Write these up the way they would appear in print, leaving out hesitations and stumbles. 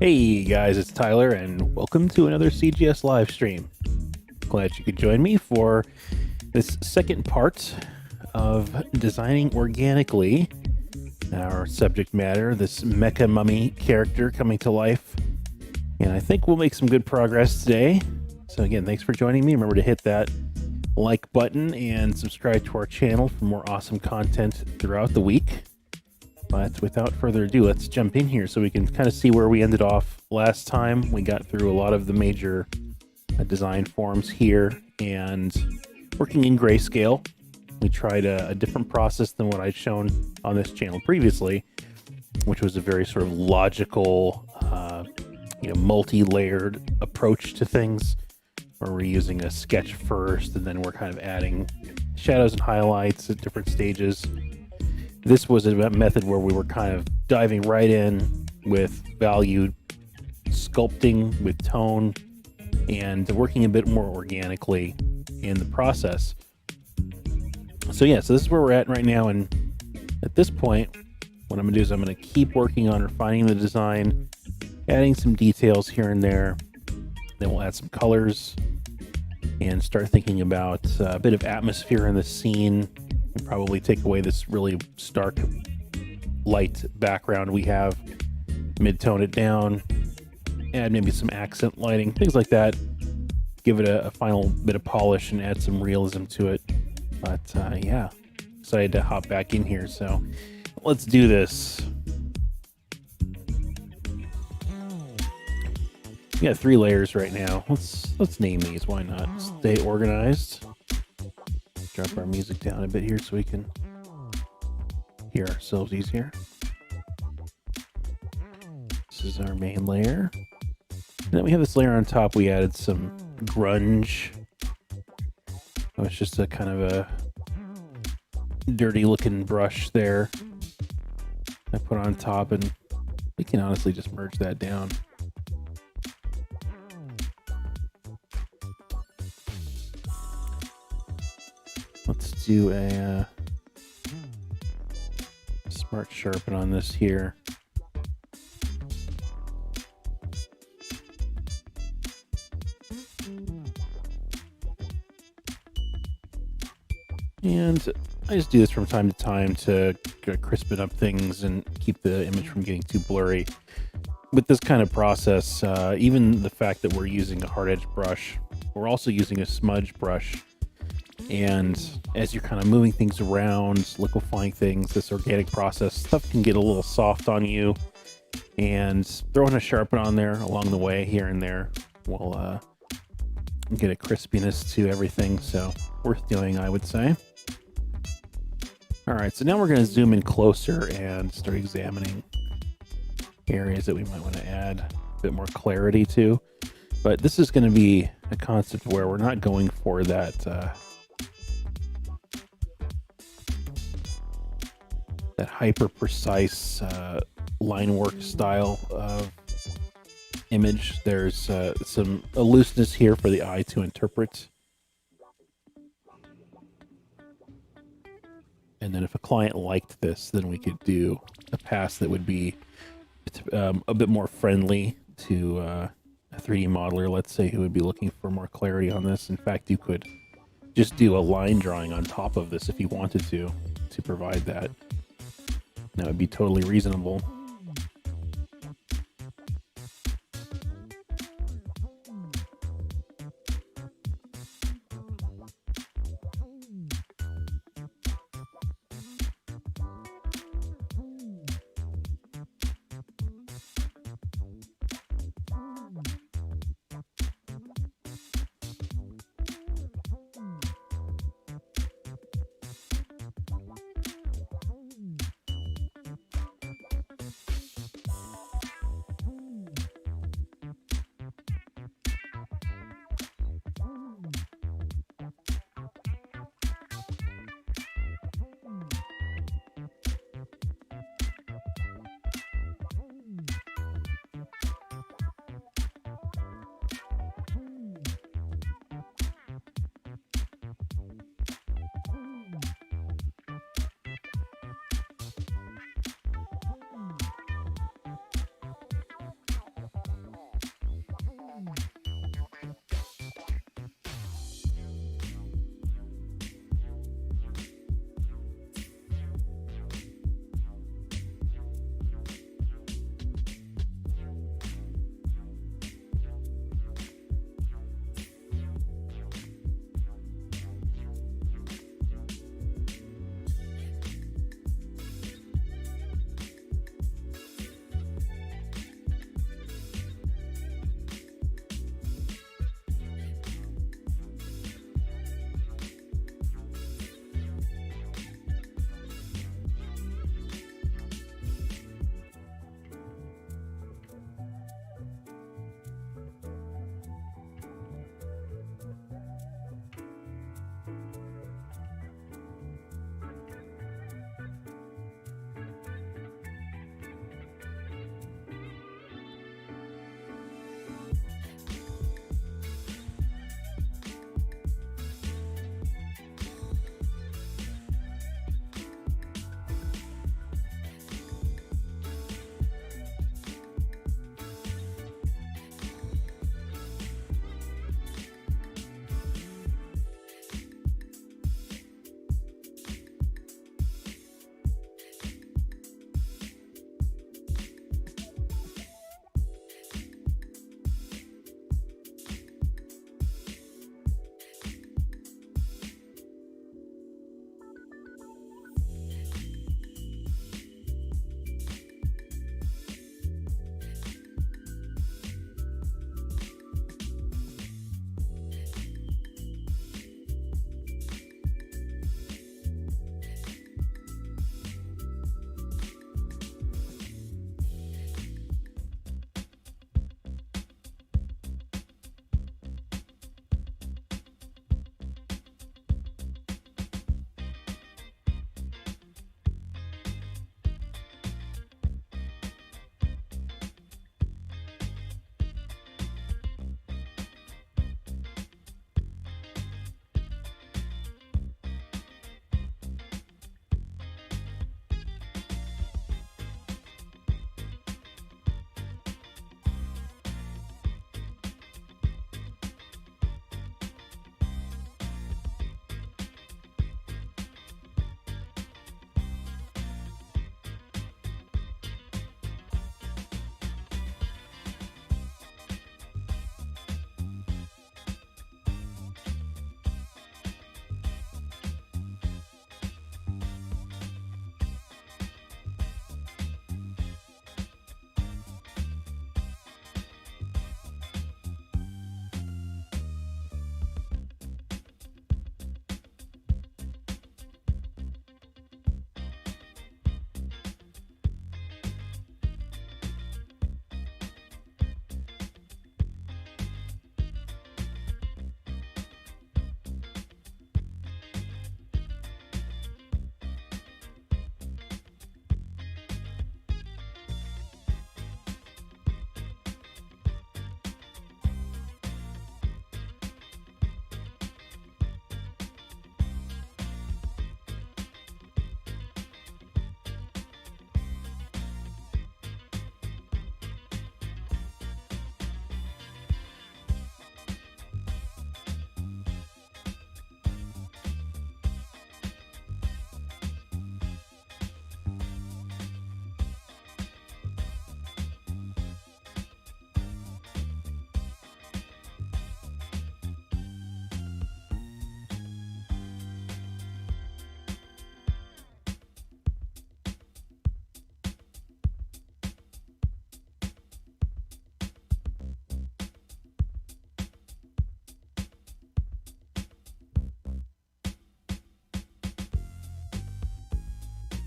Hey guys, it's Tyler, and welcome to another CGS live stream. Glad you could join me for this second part of designing organically. Our subject matter, this Mecha mummy character coming to life, and I think we'll make some good progress today. So again, thanks for joining me. Remember to hit that like button and subscribe to our channel for more awesome content throughout the week. But without further ado, let's jump in here so we can kind of see where we ended off last time. We got through a lot of the major design forms here, and working in grayscale, we tried a different process than what I'd shown on this channel previously, which was a very sort of logical, multi-layered approach to things, where we're using a sketch first, and then we're kind of adding shadows and highlights at different stages. This was a method where we were kind of diving right in with value sculpting, with tone, and working a bit more organically in the process. So this is where we're at right now, and at this point, what I'm going to do is I'm going to keep working on refining the design, adding some details here and there. Then we'll add some colors and start thinking about a bit of atmosphere in the scene. And probably take away this really stark light background we have, mid-tone it down, add maybe some accent lighting, things like that. Give it a final bit of polish and add some realism to it. But excited to hop back in here, so let's do this. We got 3 layers right now. Let's name these. Why not? Stay organized. Drop our music down a bit here so we can hear ourselves easier. This is our main layer. And then we have this layer on top. We added some grunge. Oh, it's just a kind of a dirty looking brush there I put on top, and we can honestly just merge that down. Let's do a smart sharpen on this here. And I just do this from time to time to crispen up things and keep the image from getting too blurry. With this kind of process, even the fact that we're using a hard edge brush, we're also using a smudge brush. And as you're kind of moving things around, liquefying things, this organic process, stuff can get a little soft on you. And throwing a sharpen on there along the way here and there will get a crispiness to everything. So worth doing, I would say. All right, so now we're going to zoom in closer and start examining areas that we might want to add a bit more clarity to. But this is going to be a concept where we're not going for that hyper precise line work style of image. There's a looseness here for the eye to interpret. And then if a client liked this, then we could do a pass that would be a bit more friendly to a 3D modeler, let's say, who would be looking for more clarity on this. In fact, you could just do a line drawing on top of this if you wanted to provide that. That would be totally reasonable.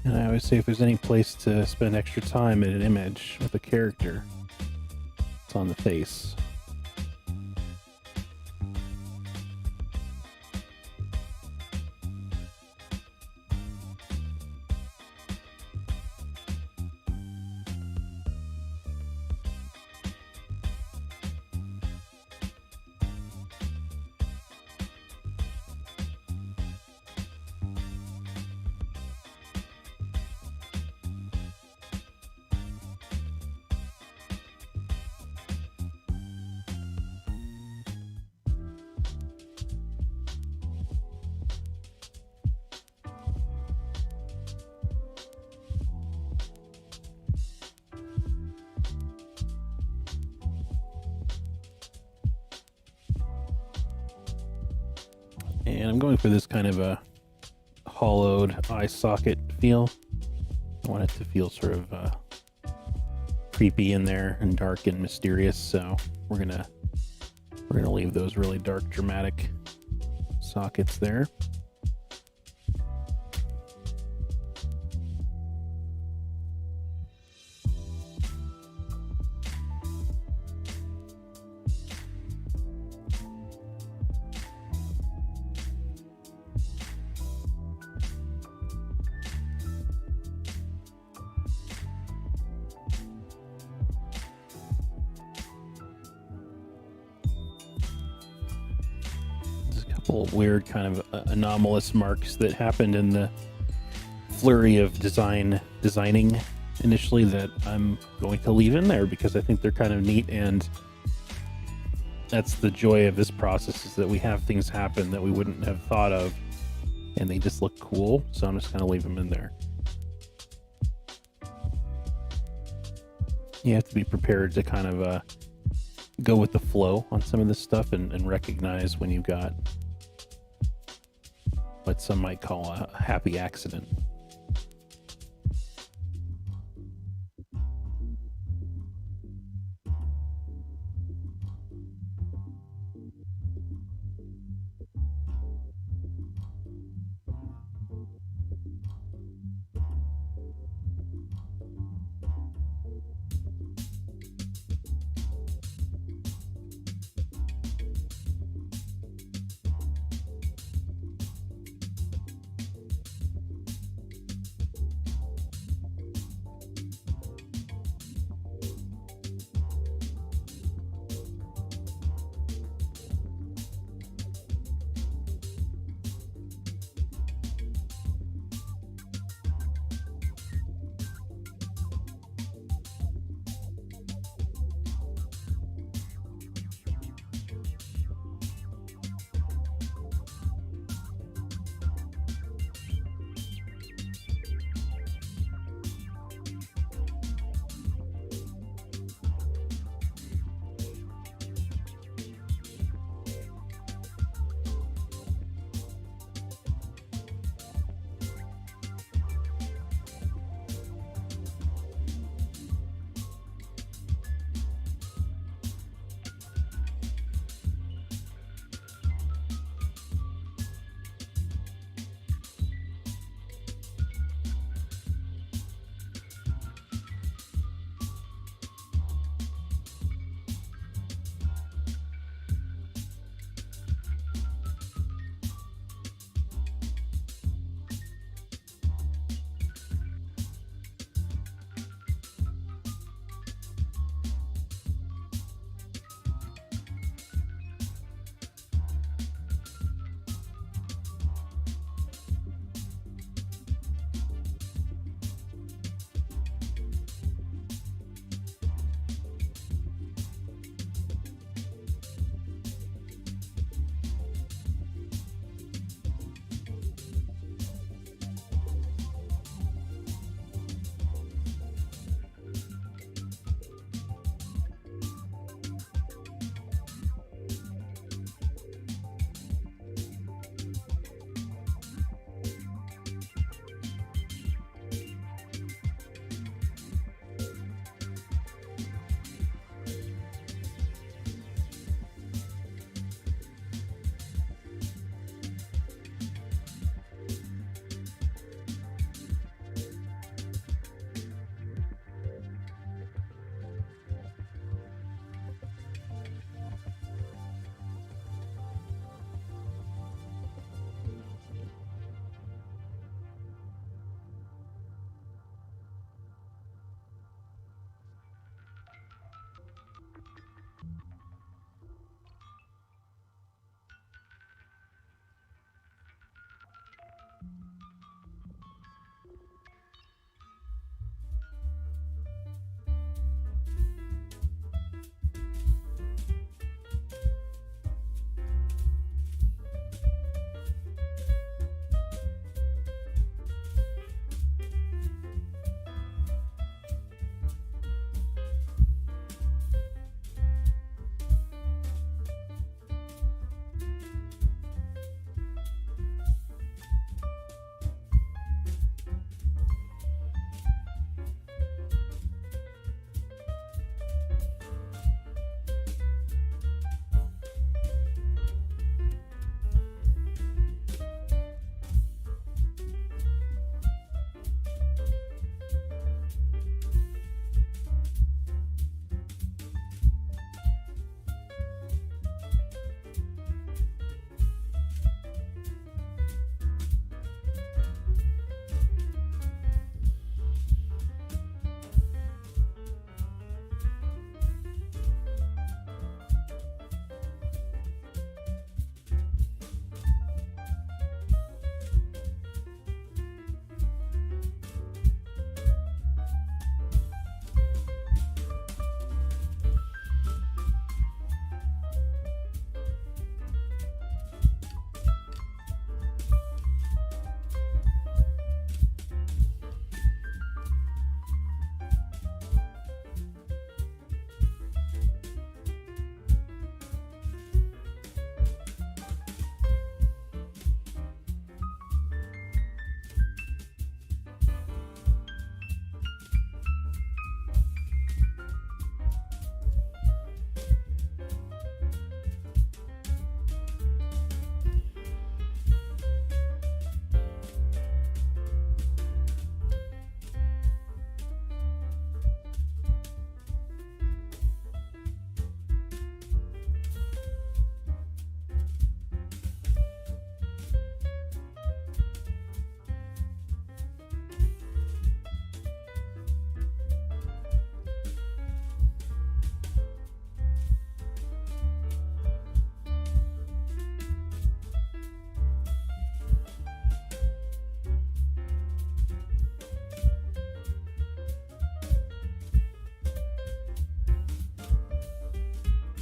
And I always say if there's any place to spend extra time in an image with a character, it's on the face. And I'm going for this kind of a hollowed eye socket feel. I want it to feel sort of creepy in there and dark and mysterious. So we're gonna leave those really dark, dramatic sockets there. Weird kind of anomalous marks that happened in the flurry of designing initially that I'm going to leave in there because I think they're kind of neat, and that's the joy of this process, is that we have things happen that we wouldn't have thought of and they just look cool. So I'm just going to leave them in there. You have to be prepared to kind of go with the flow on some of this stuff and recognize when you've got what some might call a happy accident.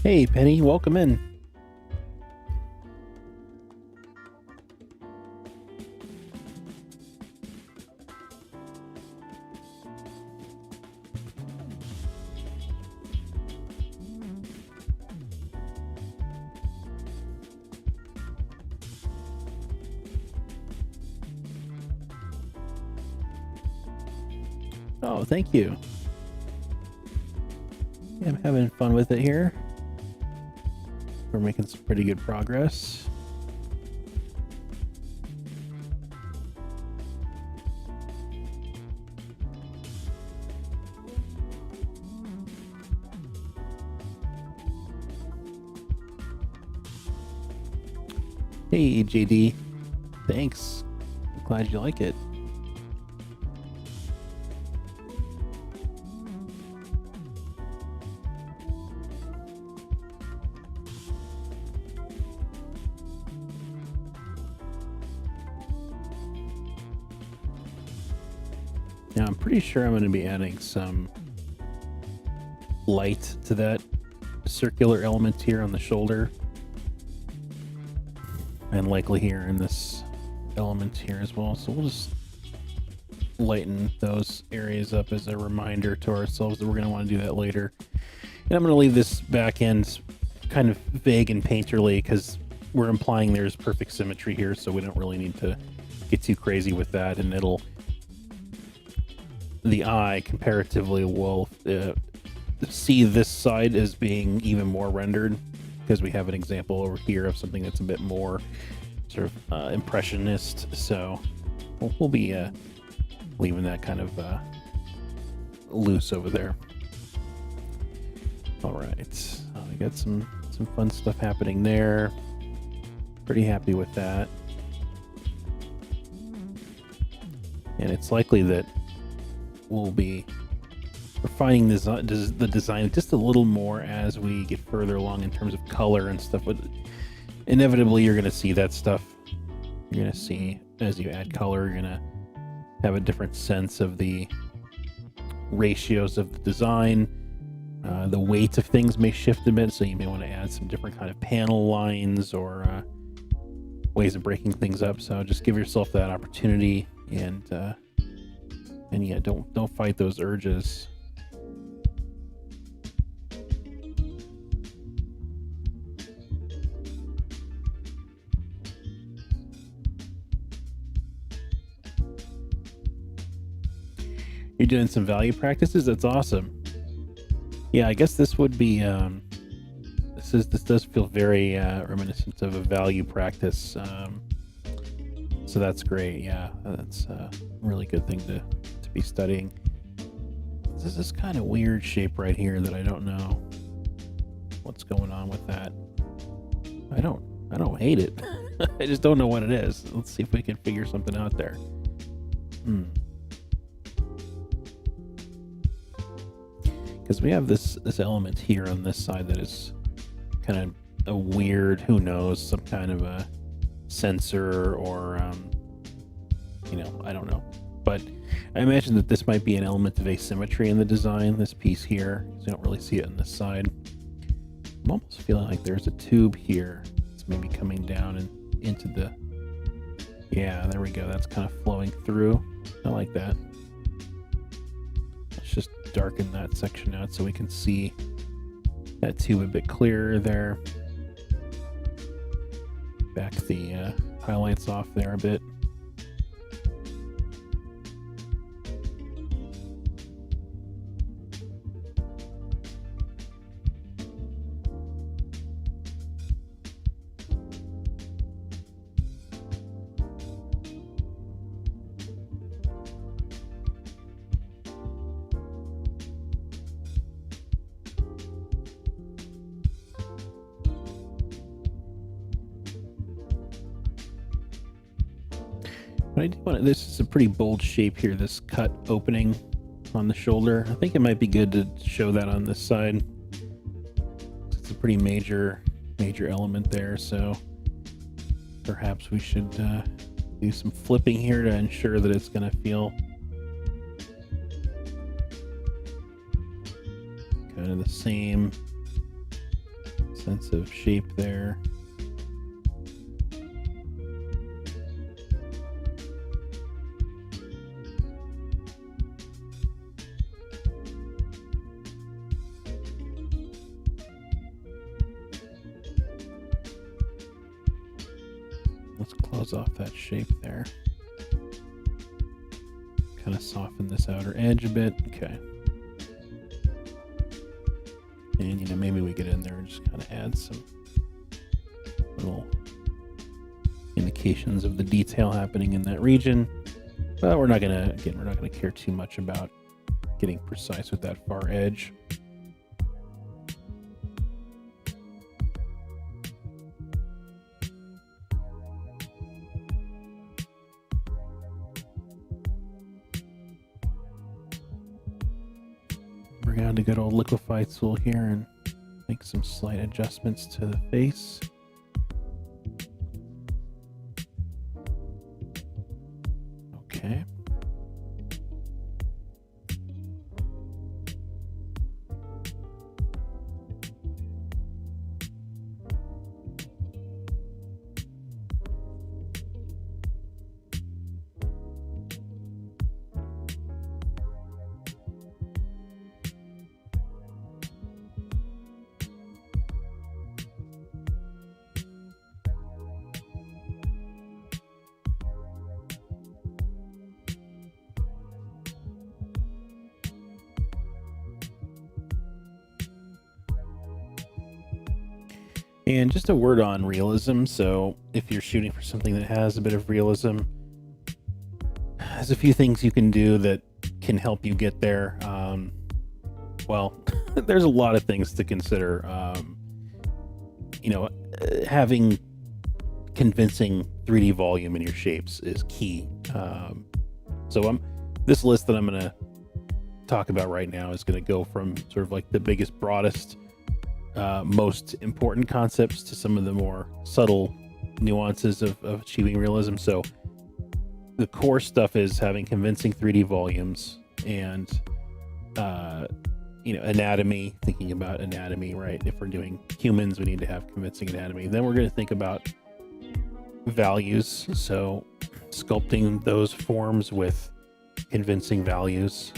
Hey, Penny, welcome in. Oh, thank you. Yeah, I'm having fun with it here. We're making some pretty good progress. Hey, JD. Thanks. I'm glad you like it. Now, I'm pretty sure I'm going to be adding some light to that circular element here on the shoulder. And likely here in this element here as well. So we'll just lighten those areas up as a reminder to ourselves that we're going to want to do that later. And I'm going to leave this back end kind of vague and painterly because we're implying there's perfect symmetry here, so we don't really need to get too crazy with that. And the eye comparatively will see this side as being even more rendered, because we have an example over here of something that's a bit more sort of impressionist. So we'll be leaving that kind of loose over there. All right, we got some fun stuff happening there. Pretty happy with that. And it's likely that we'll be refining the design just a little more as we get further along in terms of color and stuff. But inevitably, you're going to see that stuff. You're going to see as you add color, you're going to have a different sense of the ratios of the design. The weight of things may shift a bit, so you may want to add some different kind of panel lines or ways of breaking things up. So just give yourself that opportunity, and yeah, don't fight those urges. You're doing some value practices? That's awesome. Yeah, I guess this would be this does feel very reminiscent of a value practice. So that's great. Yeah, that's a really good thing to be studying. This is this kind of weird shape right here that I don't know what's going on with that. I don't hate it. I just don't know what it is. Let's see if we can figure something out there. Because we have this element here on this side that is kind of a weird, who knows, some kind of a sensor or I don't know. But I imagine that this might be an element of asymmetry in the design, this piece here, because you don't really see it on this side. I'm almost feeling like there's a tube here. It's maybe coming down and into the... Yeah, there we go. That's kind of flowing through. I like that. Let's just darken that section out so we can see that tube a bit clearer there. Back the highlights off there a bit. But I do want to, this is a pretty bold shape here, this cut opening on the shoulder. I think it might be good to show that on this side. It's a pretty major element there, so perhaps we should do some flipping here to ensure that it's going to feel kind of the same sense of shape there. Let's close off that shape there. Kind of soften this outer edge a bit. Okay. And, you know, maybe we get in there and just kind of add some little indications of the detail happening in that region. But we're not gonna, again, we're not gonna care too much about getting precise with that far edge. Bring out a good old liquify tool here and make some slight adjustments to the face. Okay. And just a word on realism. So if you're shooting for something that has a bit of realism, there's a few things you can do that can help you get there. Well, there's a lot of things to consider. You know, having convincing 3D volume in your shapes is key. So this list that I'm going to talk about right now is going to go from sort of like the biggest, broadest, most important concepts to some of the more subtle nuances of achieving realism. So the core stuff is having convincing 3D volumes and you know, anatomy, thinking about anatomy, right? If we're doing humans, we need to have convincing anatomy. Then we're going to think about values. So sculpting those forms with convincing values.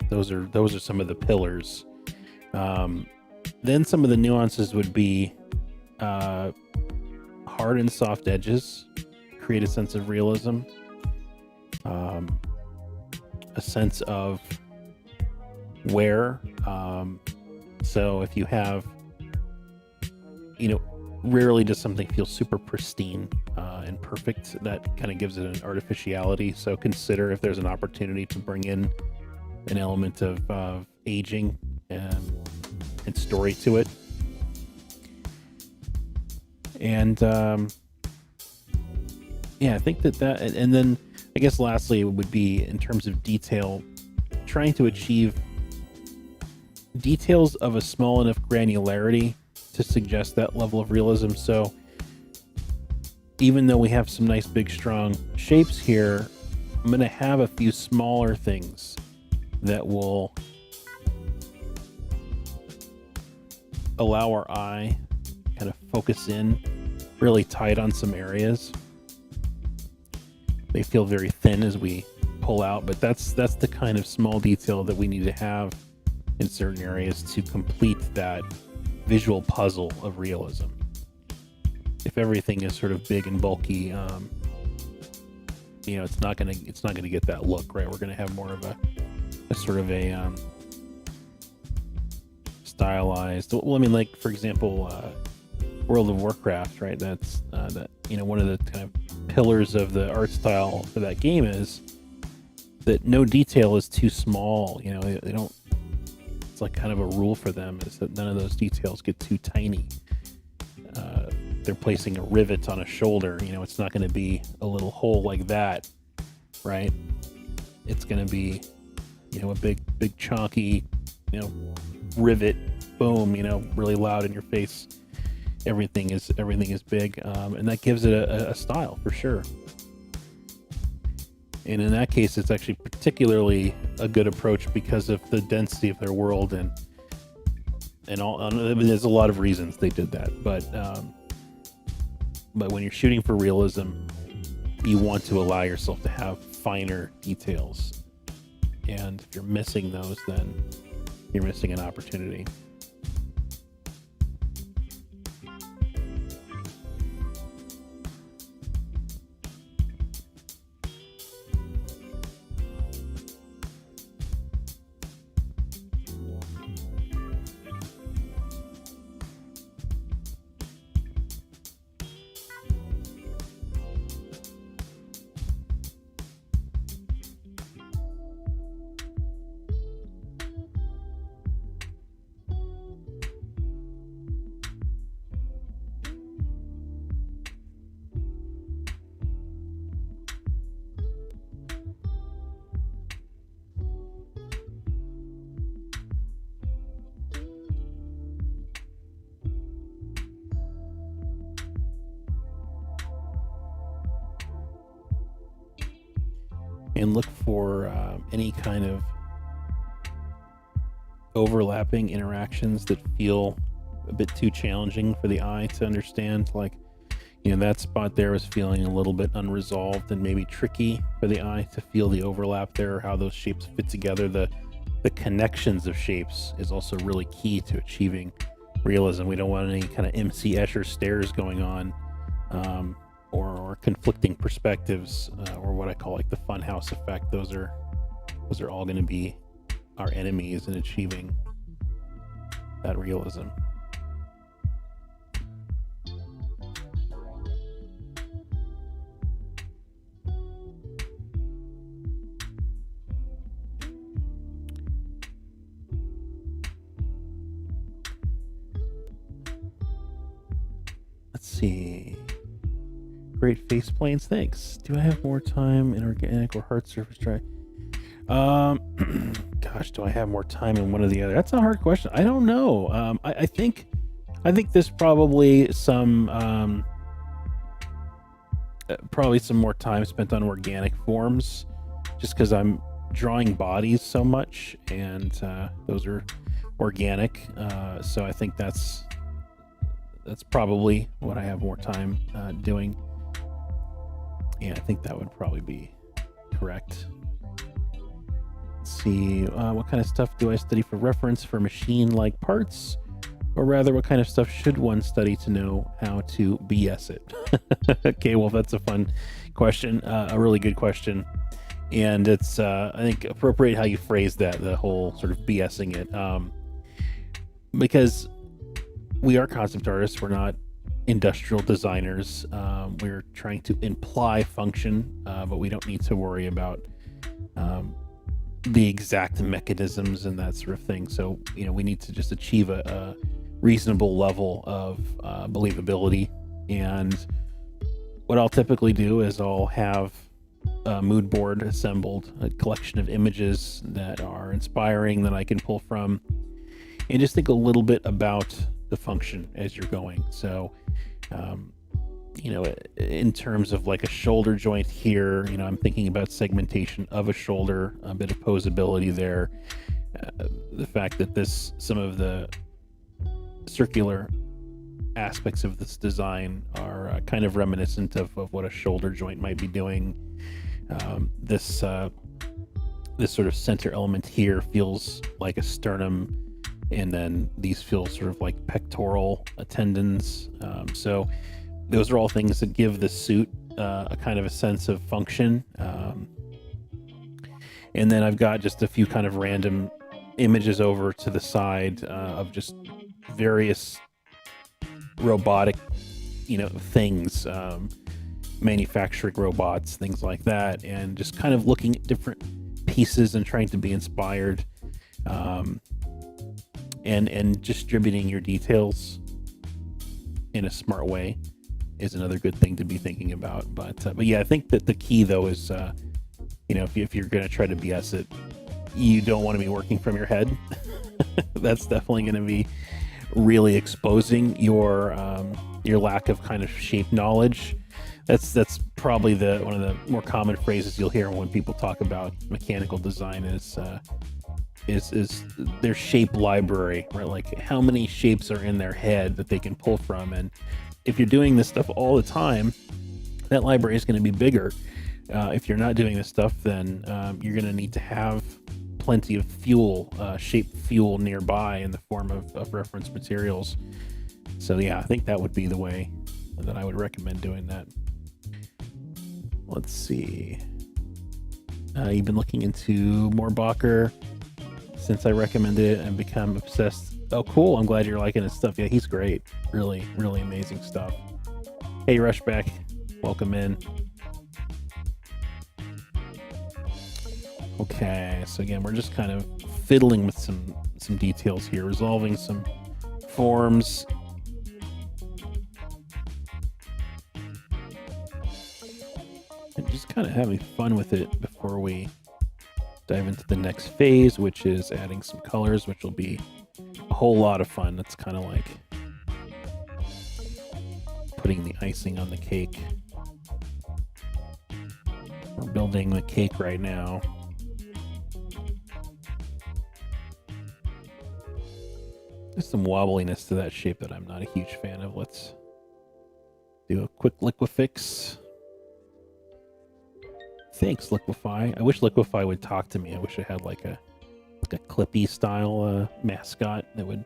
Those are some of the pillars. Then some of the nuances would be hard and soft edges, create a sense of realism, a sense of wear. So if you have, you know, rarely does something feel super pristine and perfect. That kind of gives it an artificiality. So consider if there's an opportunity to bring in an element of aging and story to it. And yeah, I think that and then I guess lastly it would be in terms of detail, trying to achieve details of a small enough granularity to suggest that level of realism. So even though we have some nice big strong shapes here, I'm going to have a few smaller things that will allow our eye kind of focus in really tight on some areas. They feel very thin as we pull out, but that's the kind of small detail that we need to have in certain areas to complete that visual puzzle of realism. If everything is sort of big and bulky, you know, it's not gonna get that look, right? We're gonna have more of a sort of a stylized. Well, I mean, like for example, World of Warcraft, right? That's that, you know, one of the kind of pillars of the art style for that game is that no detail is too small. You know, they don't. It's like kind of a rule for them is that none of those details get too tiny. They're placing a rivet on a shoulder. You know, it's not going to be a little hole like that, right? It's going to be, you know, a big chunky, you know, rivet. Boom, you know, really loud in your face. Everything is big, and that gives it a style for sure. And in that case, it's actually particularly a good approach because of the density of their world and and I mean, there's a lot of reasons they did that, but when you're shooting for realism, you want to allow yourself to have finer details, and if you're missing those, then you're missing an opportunity. And look for any kind of overlapping interactions that feel a bit too challenging for the eye to understand. Like, that spot there was feeling a little bit unresolved and maybe tricky for the eye to feel the overlap there, how those shapes fit together. The connections of shapes is also really key to achieving realism. We don't want any kind of MC Escher stares going on, or conflicting perspectives, or what I call like the funhouse effect. Those are all going to be our enemies in achieving that realism. Let's see. Great face planes, thanks. Do I have more time in organic or hard surface dry? Gosh, do I have more time in one or the other? That's a hard question. I don't know. I think there's probably some more time spent on organic forms, just because I'm drawing bodies so much, and those are organic. So I think that's probably what I have more time doing. Yeah, I think that would probably be correct. Let's see, what kind of stuff do I study for reference for machine-like parts? Or rather, what kind of stuff should one study to know how to BS it? Okay, well, that's a fun question, a really good question. And it's, I think, appropriate how you phrase that, the whole sort of BSing it. Because we are concept artists, we're not industrial designers. We're trying to imply function, but we don't need to worry about the exact mechanisms and that sort of thing. So, we need to just achieve a reasonable level of believability. And what I'll typically do is I'll have a mood board assembled, a collection of images that are inspiring that I can pull from, and just think a little bit about the function as you're going. So, in terms of like a shoulder joint here, I'm thinking about segmentation of a shoulder, a bit of posability there. The fact that some of the circular aspects of this design are kind of reminiscent of what a shoulder joint might be doing. This sort of center element here feels like a sternum, and then these feel sort of like pectoral tendons. So those are all things that give the suit a kind of a sense of function. And then I've got just a few kind of random images over to the side of just various robotic, things, manufacturing robots, things like that, and just kind of looking at different pieces and trying to be inspired. And distributing your details in a smart way is another good thing to be thinking about. But yeah, I think that the key though is, if you're going to try to BS it, you don't want to be working from your head. That's definitely going to be really exposing your lack of kind of shape knowledge. That's probably one of the more common phrases you'll hear when people talk about mechanical design is, is their shape library, right? Like how many shapes are in their head that they can pull from. And if you're doing this stuff all the time, that library is going to be bigger. If you're not doing this stuff, then you're going to need to have plenty of fuel, shape fuel nearby in the form of reference materials. So yeah, I think that would be the way that I would recommend doing that. Let's see. You've been looking into Moorbacher since I recommended it and become obsessed. Oh, cool. I'm glad you're liking his stuff. Yeah, he's great. Really, really amazing stuff. Hey, Rushback. Welcome in. Okay, so again, we're just kind of fiddling with some details here, resolving some forms. And just kind of having fun with it before we dive into the next phase, which is adding some colors, which will be a whole lot of fun. It's kind of like putting the icing on the cake. We're building the cake right now. There's some wobbliness to that shape that I'm not a huge fan of. Let's do a quick liquifix. Thanks, Liquify. I wish Liquify would talk to me. I wish I had like a Clippy style mascot that would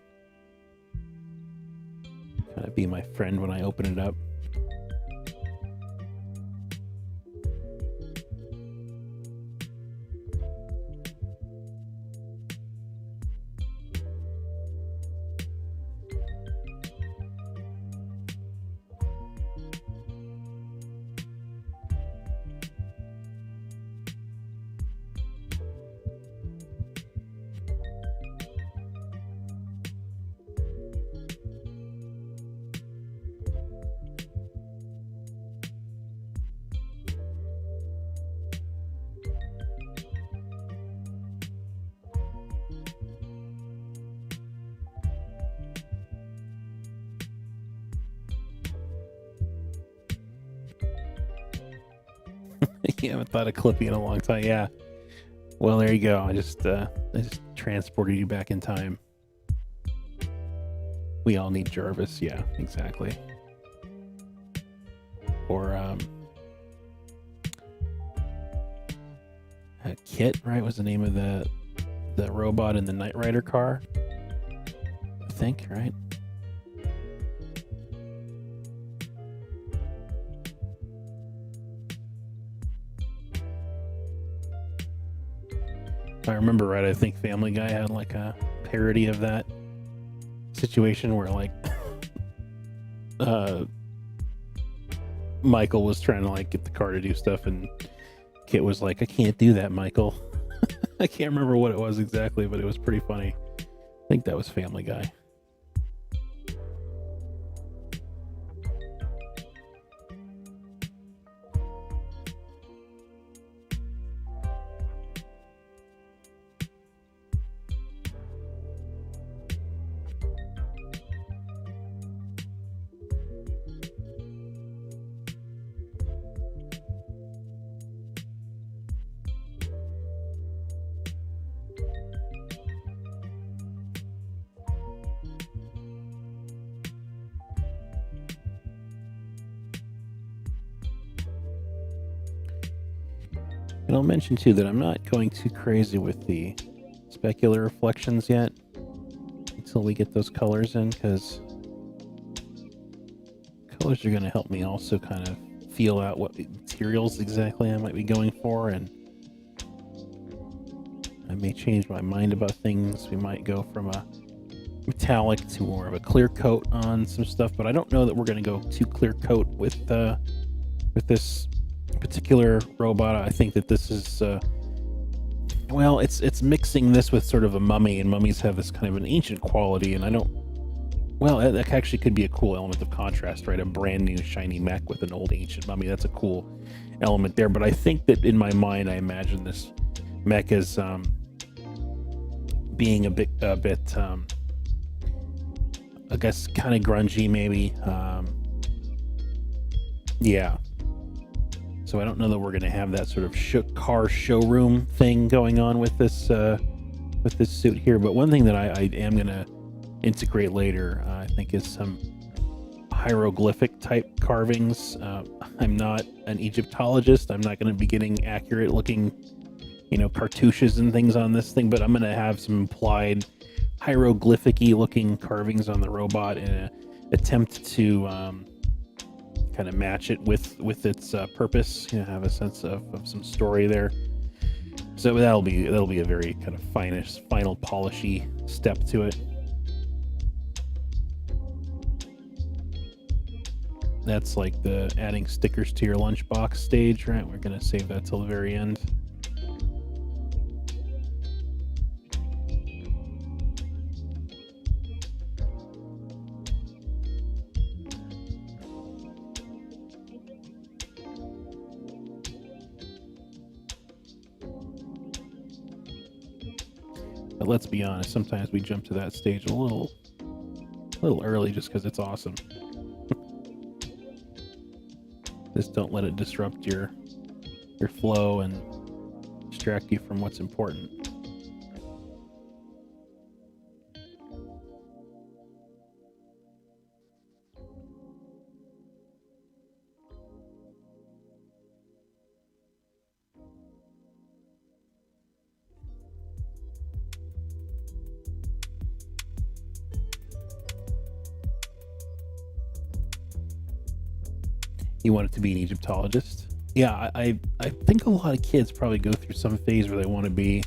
kind of be my friend when I open it up. I haven't thought of Clippy in a long time. Yeah. Well, there you go. I just transported you back in time. We all need Jarvis. Yeah, exactly. Or Kit, right? Was the name of the robot in the Knight Rider car? I think, right? If I remember right, I think Family Guy had like a parody of that situation where like Michael was trying to like get the car to do stuff and Kit was like, I can't do that, Michael. I can't remember what it was exactly, but it was pretty funny. I think that was Family Guy. And I'll mention too that I'm not going too crazy with the specular reflections yet until we get those colors in, because colors are going to help me also kind of feel out what materials exactly I might be going for, and I may change my mind about things. We might go from a metallic to more of a clear coat on some stuff, but I don't know that we're going to go too clear coat with this particular robot. I think that this is well, it's mixing this with sort of a mummy, and mummies have this kind of an ancient quality, and I don't, well, that actually could be a cool element of contrast, right? A brand new shiny mech with an old ancient mummy. That's a cool element there. But I think that in my mind I imagine this mech as being a bit I guess kind of grungy maybe. Yeah. So I don't know that we're going to have that sort of car showroom thing going on with this with this suit here. But one thing that I am gonna integrate later, I think, is some hieroglyphic type carvings. I'm not an Egyptologist. I'm not going to be getting accurate looking, cartouches and things on this thing, but I'm going to have some implied hieroglyphic-y looking carvings on the robot in an attempt to kind of match it with its purpose. Have a sense of some story there. So that'll be a very kind of final polishy step to it. That's like the adding stickers to your lunchbox stage, right? We're going to save that till the very end. But let's be honest, sometimes we jump to that stage a little early just because it's awesome. Just don't let it disrupt your flow and distract you from what's important. You want it to be an Egyptologist? Yeah, I think a lot of kids probably go through some phase where they want to be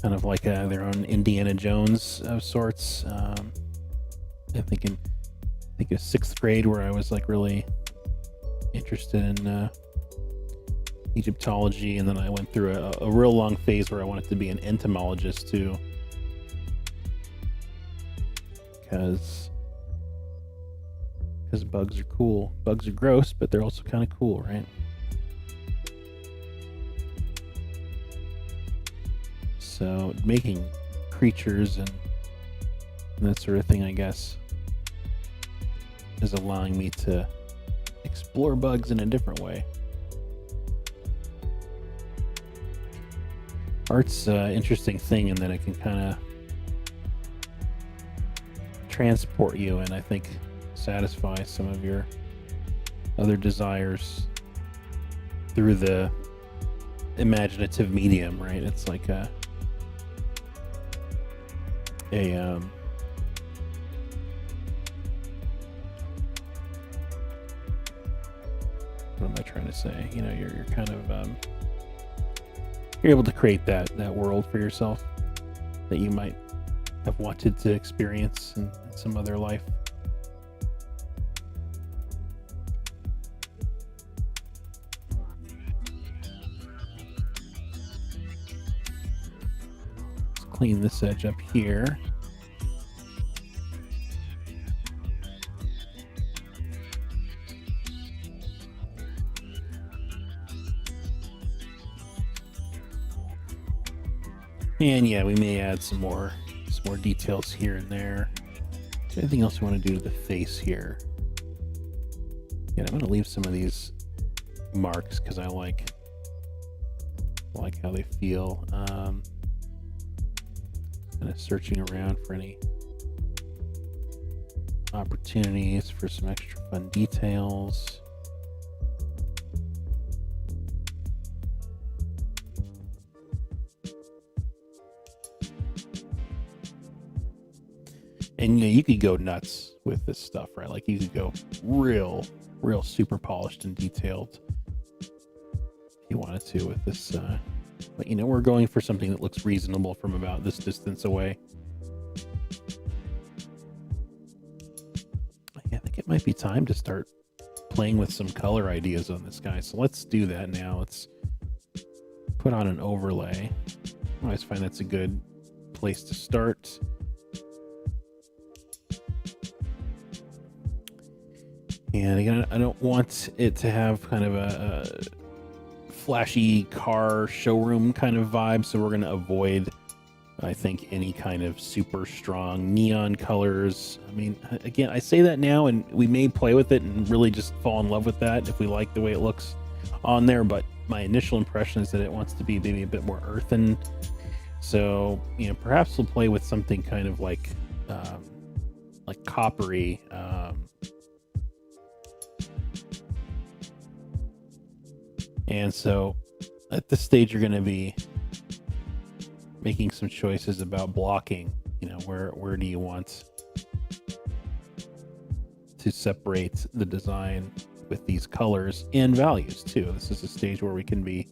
kind of like their own Indiana Jones of sorts. I think in 6th grade where I was like really interested in Egyptology, and then I went through a real long phase where I wanted to be an entomologist too, because bugs are cool. Bugs are gross, but they're also kind of cool, right? So making creatures and that sort of thing, I guess, is allowing me to explore bugs in a different way. Art's an interesting thing in that it can kind of transport you, and I think satisfy some of your other desires through the imaginative medium, right? It's like what am I trying to say? You're kind of you're able to create that world for yourself that you might have wanted to experience in some other life. Clean this edge up here. And yeah, we may add some more details here and there. Is there anything else we want to do to the face here? Yeah, I'm going to leave some of these marks because I like how they feel. Kind of searching around for any opportunities for some extra fun details. And you could go nuts with this stuff, right? Like you could go real super polished and detailed if you wanted to with this. But we're going for something that looks reasonable from about this distance away. I think it might be time to start playing with some color ideas on this guy. So let's do that now. Let's put on an overlay. I always find that's a good place to start. And again, I don't want it to have kind of a flashy car showroom kind of vibe, so we're going to avoid, I think, any kind of super strong neon colors. I mean, again, I say that now, and we may play with it and really just fall in love with that if we like the way it looks on there, but my initial impression is that it wants to be maybe a bit more earthen. So, perhaps we'll play with something kind of like coppery. And so at this stage, you're going to be making some choices about blocking. Where do you want to separate the design with these colors and values too? This is a stage where we can be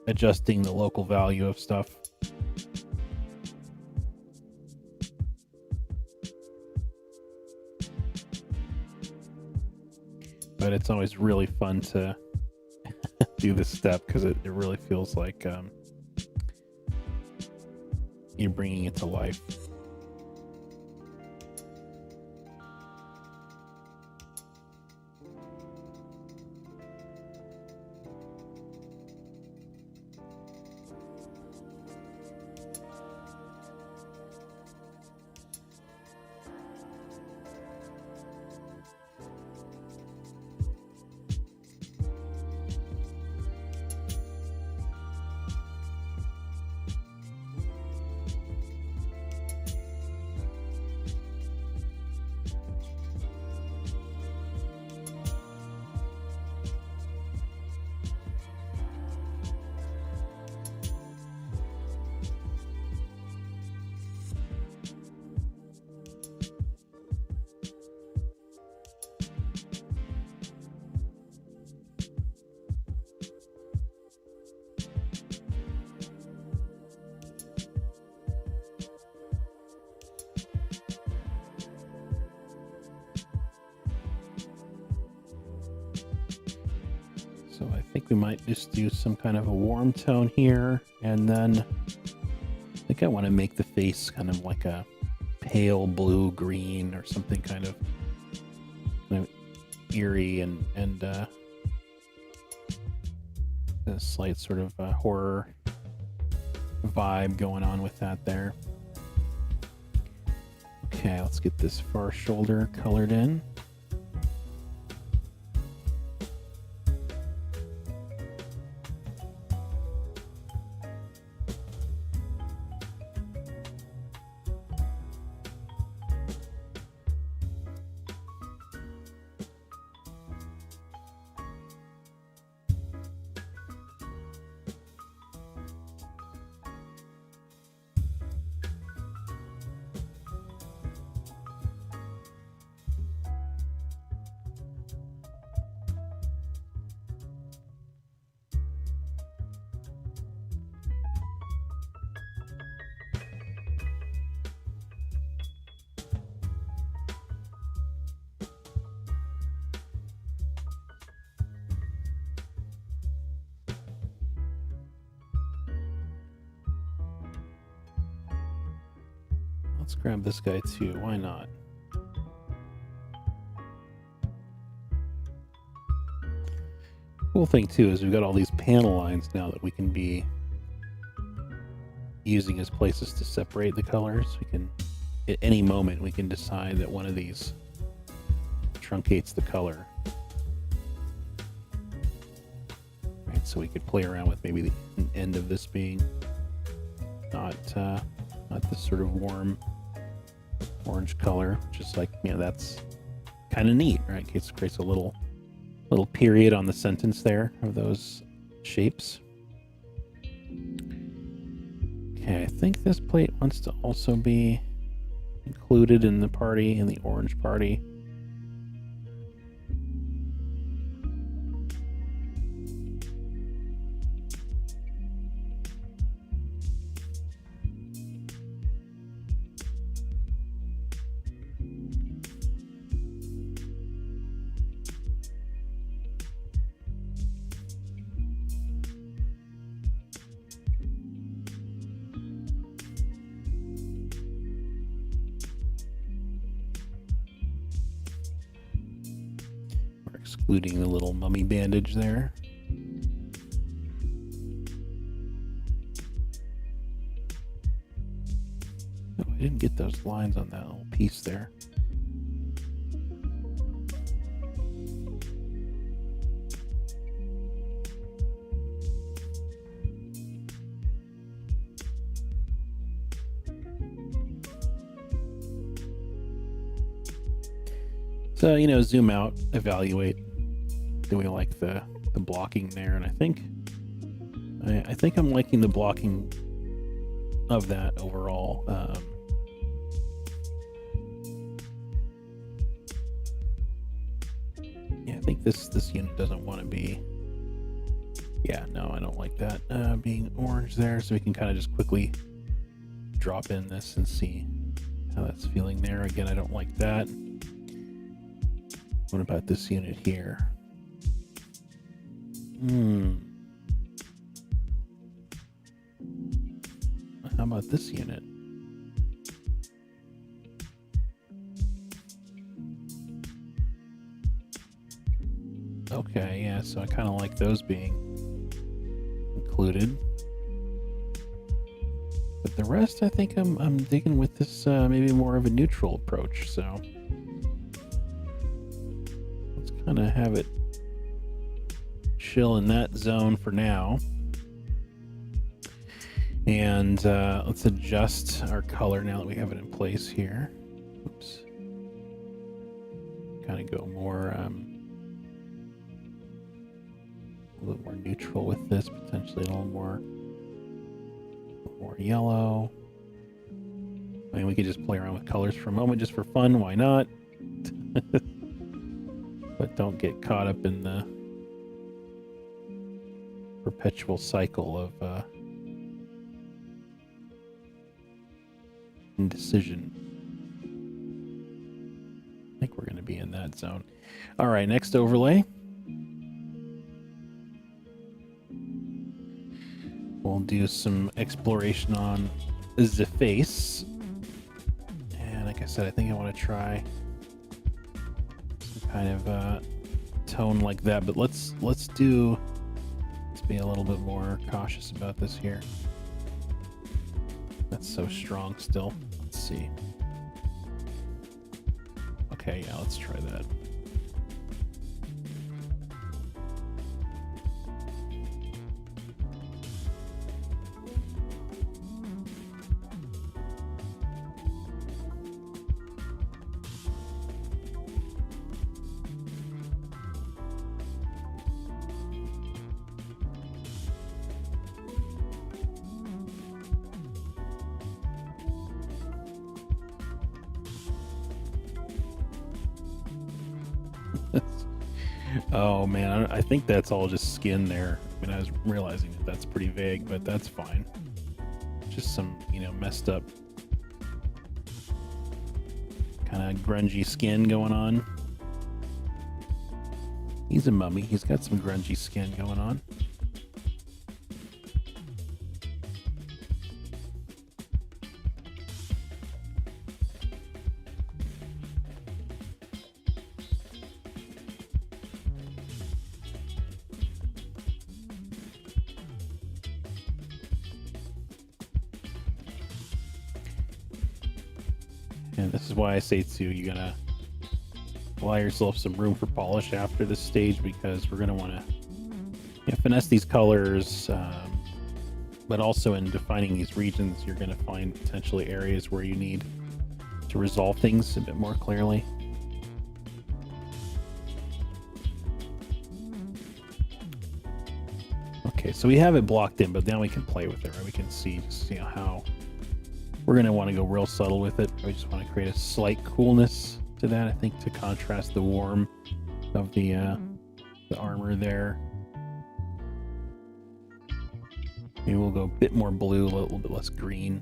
adjusting the local value of stuff. But it's always really fun to do this step because it really feels like you're bringing it to life. So I think we might just do some kind of a warm tone here, and then I think I want to make the face kind of like a pale blue green or something kind of eerie and a slight sort of horror vibe going on with that there. Okay, let's get this far shoulder colored in. Let's grab this guy too, why not? Cool thing too is we've got all these panel lines now that we can be using as places to separate the colors. We can, at any moment, we can decide that one of these truncates the color. Right, so we could play around with maybe the end of this being not this sort of warm orange color, just like, that's kind of neat, right? It creates a little period on the sentence there of those shapes. Okay, I think this plate wants to also be included in the party, in the orange party. Excluding the little mummy bandage there. Oh, I didn't get those lines on that little piece there. you know, zoom out, evaluate. Do we like the blocking there? And I think I'm liking the blocking of that overall. Yeah, I think this unit doesn't want to be. Yeah, no, I don't like that being orange there. So we can kind of just quickly drop in this and see how that's feeling there. Again, I don't like that. What about this unit here? How about this unit? Okay, yeah, so I kind of like those being included. But the rest, I think I'm digging with this maybe more of a neutral approach. So let's kind of have it chill in that zone for now. And let's adjust our color now that we have it in place here. Oops. Kind of go more a little more neutral with this, potentially a little more yellow. I mean, we could just play around with colors for a moment just for fun. Why not? But don't get caught up in the perpetual cycle of indecision. I think we're going to be in that zone. All right, next overlay. We'll do some exploration on the face. And like I said, I think I want to try some kind of tone like that. But let's be a little bit more cautious about this here. That's so strong still. Let's see. Okay, yeah, let's try that. Oh man, I think that's all just skin there. I mean, I was realizing that that's pretty vague, but that's fine. Just some, you know, messed up kind of grungy skin going on. He's a mummy. He's got some grungy skin going on. And this is why I say too, you gotta allow yourself some room for polish after this stage, because we're gonna want to finesse these colors, but also in defining these regions, you're gonna find potentially areas where you need to resolve things a bit more clearly. Okay, so we have it blocked in, but now we can play with it, right? We can see just, you know, how we're going to want to go real subtle with it. We just want to create a slight coolness to that, I think, to contrast the warm of the armor there. Maybe we'll go a bit more blue, a little bit less green.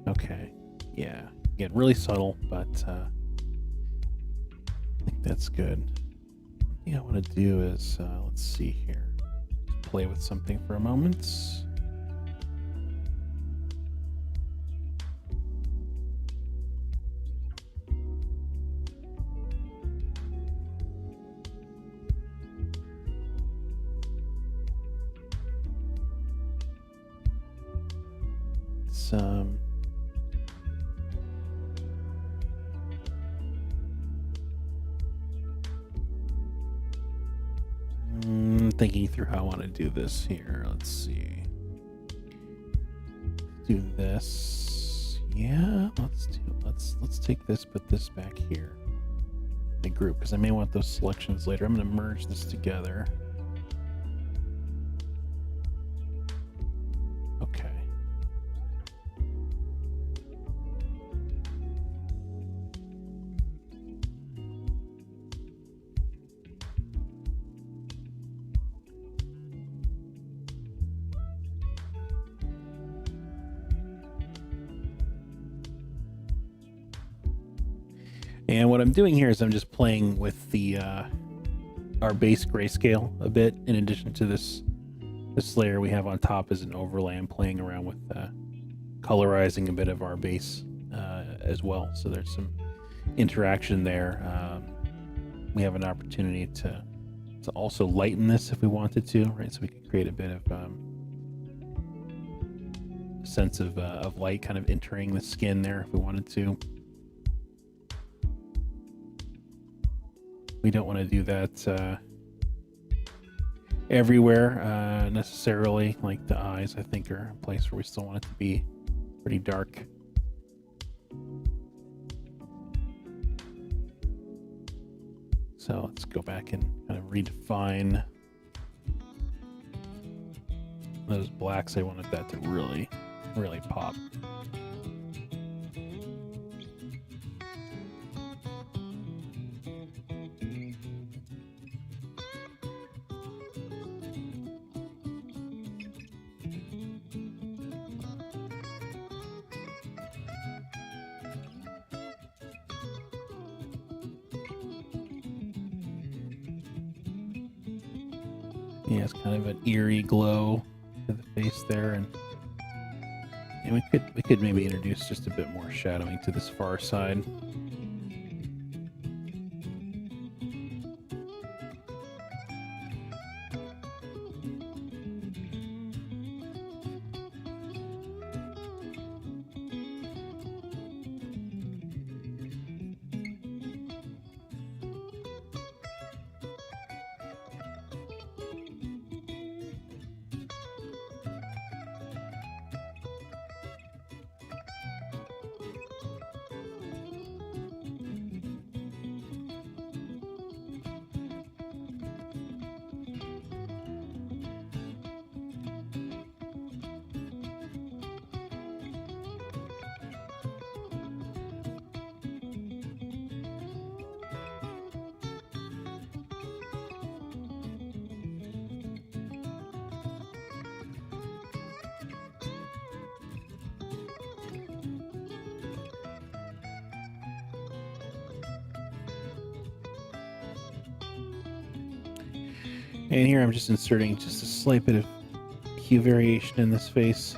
Okay, yeah, again, really subtle, but I think that's good. What I think I want to do is, let's see here. Play with something for a moment. Some thinking through how I want to do this here. Let's see. Do this. Yeah, let's take this, put this back here. A group, because I may want those selections later. I'm going to merge this together. Okay. And what I'm doing here is I'm just playing with the our base grayscale a bit. In addition to this layer we have on top as an overlay, I'm playing around with colorizing a bit of our base as well. So there's some interaction there. We have an opportunity to also lighten this if we wanted to, right? So we could create a bit of sense of light kind of entering the skin there if we wanted to. We don't want to do that everywhere necessarily. Like the eyes, I think, are a place where we still want it to be pretty dark. So let's go back and kind of redefine those blacks. I wanted that to really pop. Yeah, it's kind of an eerie glow to the face there, and we could maybe introduce just a bit more shadowing to this far side. And here I'm just inserting just a slight bit of hue variation in this face.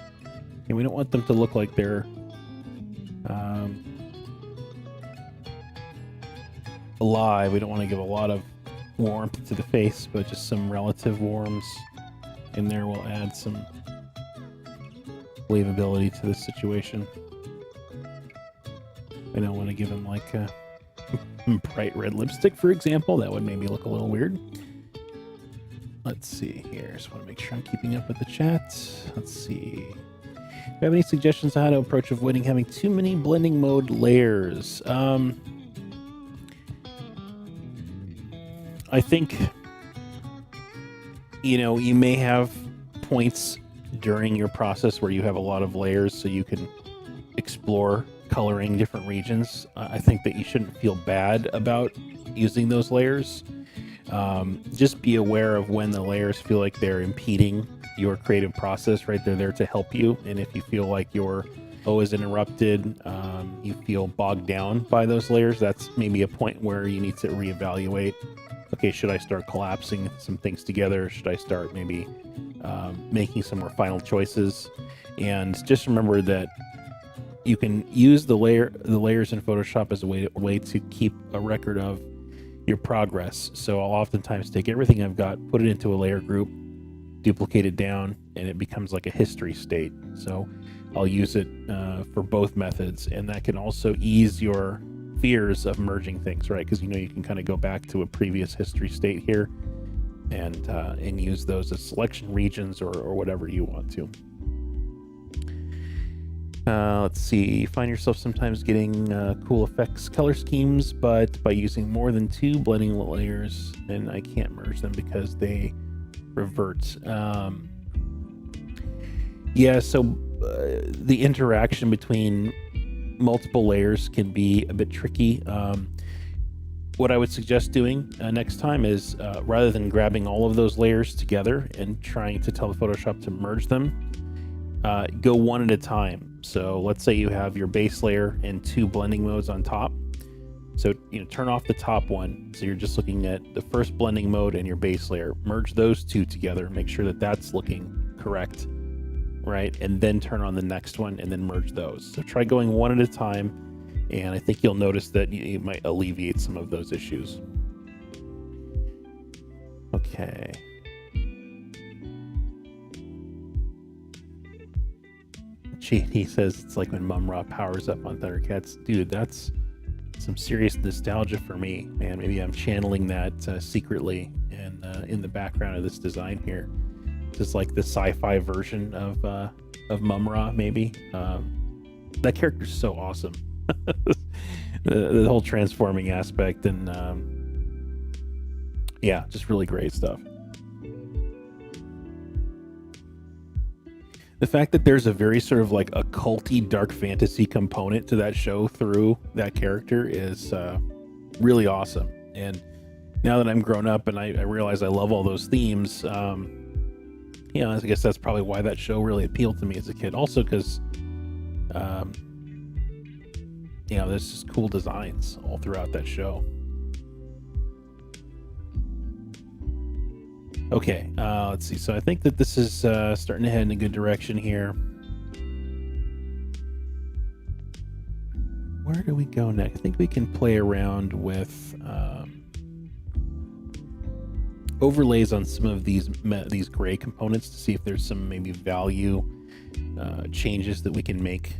And we don't want them to look like they're alive. We don't want to give a lot of warmth to the face, but just some relative warmth in there will add some believability to this situation. I don't want to give them like a bright red lipstick, for example. That would maybe look a little weird. Let's see here. Just want to make sure I'm keeping up with the chat. Let's see. Do you have any suggestions on how to approach avoiding having too many blending mode layers? I think, you may have points during your process where you have a lot of layers, so you can explore coloring different regions. I think that you shouldn't feel bad about using those layers. Just be aware of when the layers feel like they're impeding your creative process, right? They're there to help you. And if you feel like your flow is interrupted, you feel bogged down by those layers, that's maybe a point where you need to reevaluate. Okay, should I start collapsing some things together? Should I start maybe making some more final choices? And just remember that you can use the layers in Photoshop as a way to keep a record of your progress. So I'll oftentimes take everything I've got, put it into a layer group, duplicate it down, and it becomes like a history state. So I'll use it for both methods, and that can also ease your fears of merging things, right? Because you can kind of go back to a previous history state here and use those as selection regions or whatever you want to. Let's see. Find yourself sometimes getting cool effects, color schemes, but by using more than 2 blending layers, and I can't merge them because they revert. Yeah, so the interaction between multiple layers can be a bit tricky. What I would suggest doing next time is rather than grabbing all of those layers together and trying to tell Photoshop to merge them, go one at a time. So let's say you have your base layer and 2 blending modes on top. So turn off the top one. So you're just looking at the first blending mode and your base layer. Merge those 2 together. Make sure that that's looking correct, right? And then turn on the next one and then merge those. So try going one at a time, and I think you'll notice that it might alleviate some of those issues. Okay. He says it's like when Mum-Ra powers up on Thundercats. Dude, that's some serious nostalgia for me, man. Maybe I'm channeling that secretly and in the background of this design here. Just like the sci-fi version of Mum-Ra, maybe. That character's so awesome. the whole transforming aspect, and yeah, just really great stuff. The fact that there's a very sort of like occulty dark fantasy component to that show through that character is really awesome. And now that I'm grown up and I realize I love all those themes, I guess that's probably why that show really appealed to me as a kid. Also because, there's just cool designs all throughout that show. Okay, let's see. So I think that this is starting to head in a good direction here. Where do we go next? I think we can play around with overlays on some of these gray components to see if there's some maybe value changes that we can make,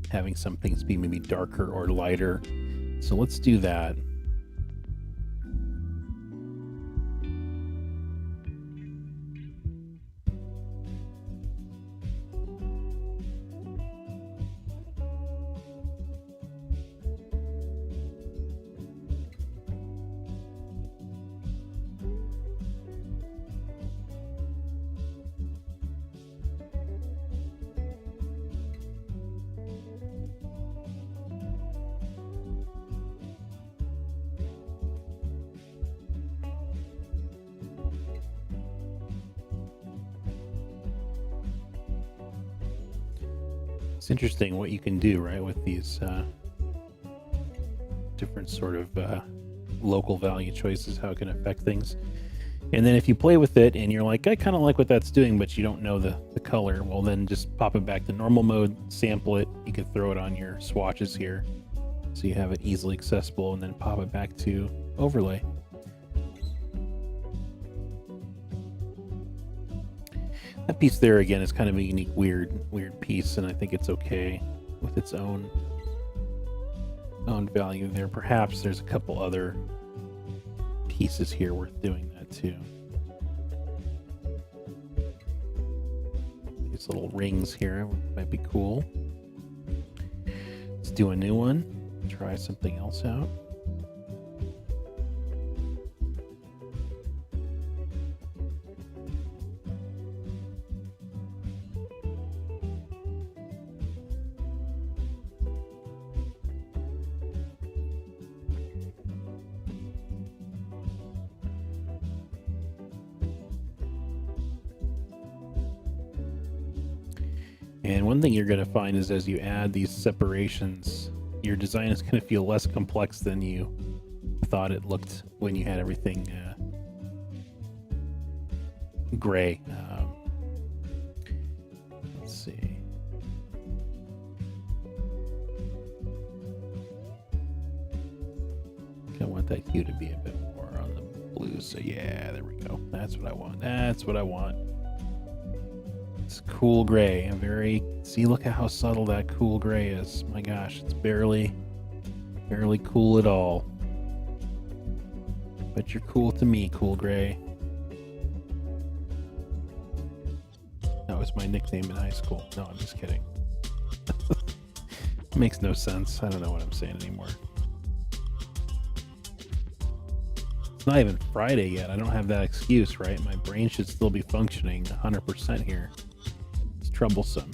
having some things be maybe darker or lighter. So let's do that. It's interesting what you can do, right, with these different sort of local value choices, how it can affect things. And then if you play with it and you're like, I kind of like what that's doing, but you don't know the color, well, then just pop it back to normal mode, sample it. You can throw it on your swatches here so you have it easily accessible, and then pop it back to overlay. That piece there, again, is kind of a unique, weird piece, and I think it's okay with its own value there. Perhaps there's a couple other pieces here worth doing that too. These little rings here might be cool. Let's do a new one. Try something else out. And one thing you're going to find is as you add these separations, your design is going to feel less complex than you thought it looked when you had everything gray. Let's see. I want that hue to be a bit more on the blue. So yeah, there we go. That's what I want. That's what I want. It's cool gray. See, look at how subtle that cool gray is. My gosh, it's barely cool at all. But you're cool to me, cool gray. That was my nickname in high school. No, I'm just kidding. Makes no sense. I don't know what I'm saying anymore. It's not even Friday yet. I don't have that excuse, right? My brain should still be functioning 100% here. It's troublesome.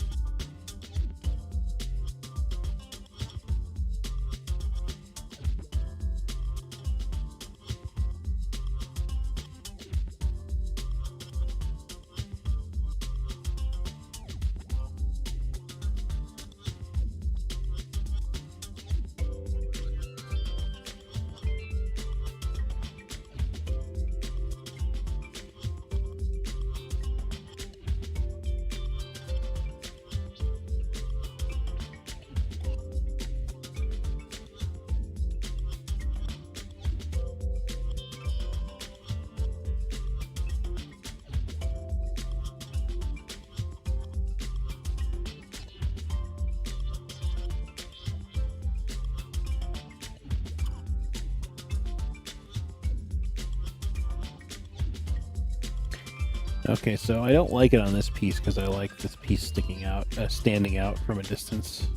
Okay, so I don't like it on this piece because I like this piece sticking out, standing out from a distance.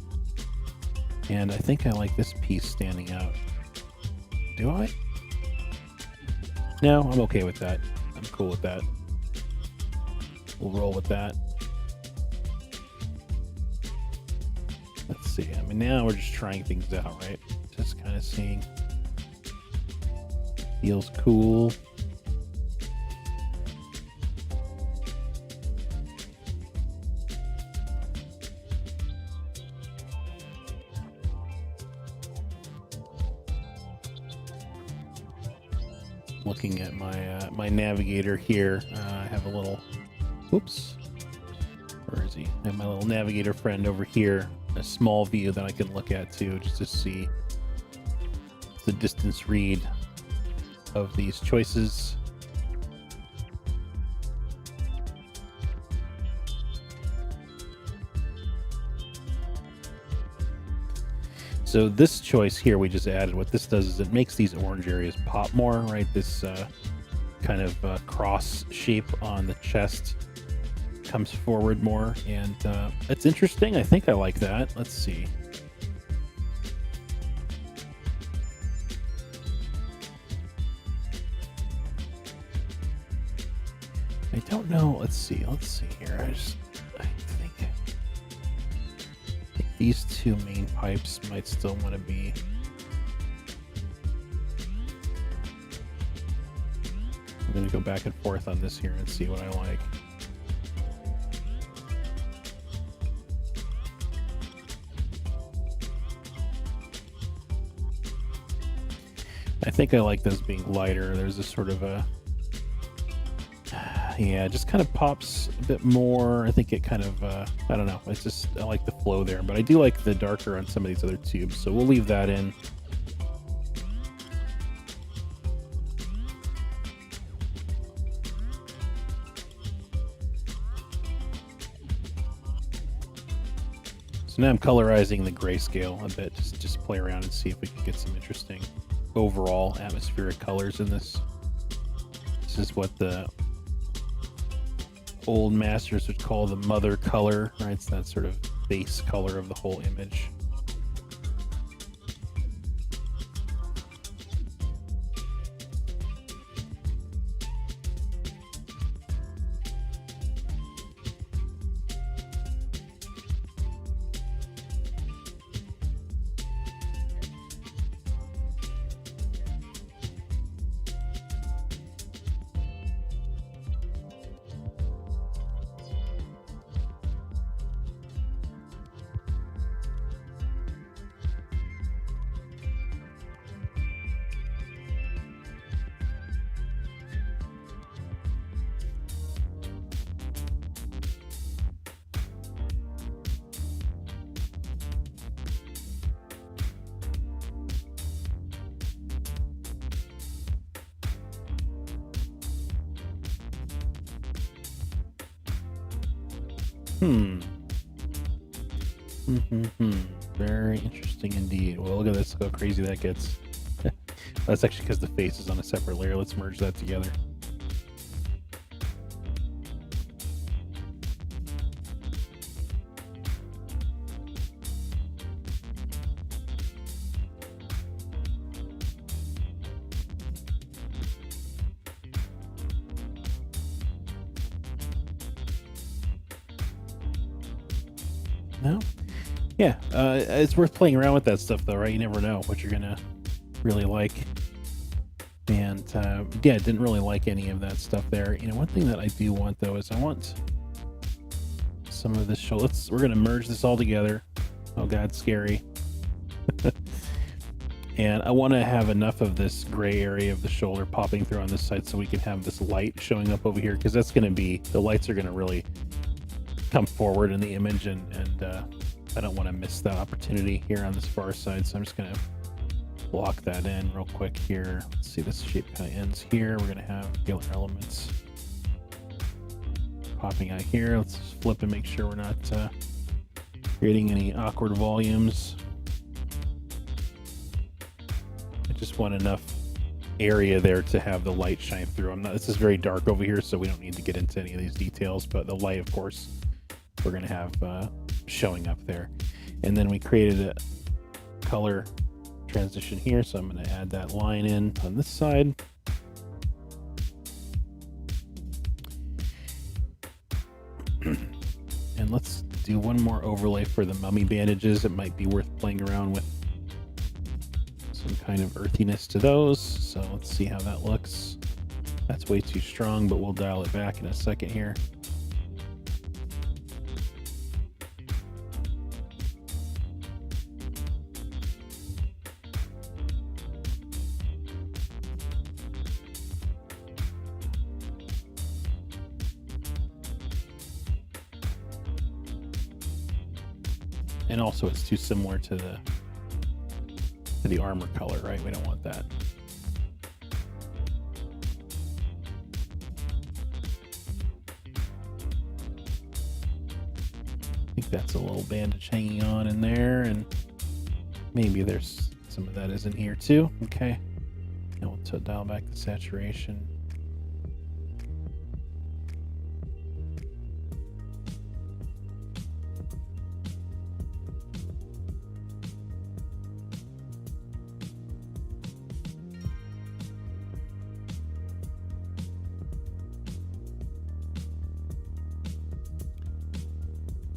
And I think I like this piece standing out. Do I? No, I'm okay with that. I'm cool with that. We'll roll with that. Let's see. I mean, now we're just trying things out, right? Just kind of seeing. Feels cool. Looking at my navigator here, I have a little, whoops, where is he? I have my little navigator friend over here, a small view that I can look at too, just to see the distance read of these choices. So this choice here we just added, what this does is it makes these orange areas pop more, right? This kind of cross shape on the chest comes forward more, and it's interesting. I think I like that. Let's see. I don't know. Let's see here. I think these two main pipes might still want to be. I'm going to go back and forth on this here and see what I like. I think I like those being lighter. There's a sort of a, yeah, it just kind of pops a bit more. I think it kind of, I don't know. It's just, I like the flow there, but I do like the darker on some of these other tubes, so we'll leave that in. So now I'm colorizing the grayscale a bit, just play around and see if we can get some interesting overall atmospheric colors in this. This is what the old masters would call the mother color, right? It's that sort of base color of the whole image. Very interesting indeed. Well, look at this, look how crazy that gets. That's actually because the face is on a separate layer. Let's merge that together. No? Yeah, it's worth playing around with that stuff though, right? You never know what you're gonna really like. And yeah, didn't really like any of that stuff there. You know, one thing that I do want though is I want some of this show. We're gonna merge this all together. Oh god, scary. And I want to have enough of this gray area of the shoulder popping through on this side so we can have this light showing up over here, because that's going to be, the lights are going to really come forward in the image, and I don't want to miss that opportunity here on this far side. So I'm just going to block that in real quick here. Let's see, this shape kind of ends here. We're going to have scalar elements popping out here. Let's just flip and make sure we're not creating any awkward volumes. Just want enough area there to have the light shine through. This is very dark over here, so we don't need to get into any of these details, but the light, of course, we're going to have showing up there. And then we created a color transition here, so I'm going to add that line in on this side. And let's do one more overlay for the mummy bandages. It might be worth playing around with some kind of earthiness to those. So let's see how that looks. That's way too strong, but we'll dial it back in a second here. And also it's too similar to the armor color, right? We don't want that. I think that's a little bandage hanging on in there, and maybe there's some of that is in here too. Okay, and we'll dial back the saturation.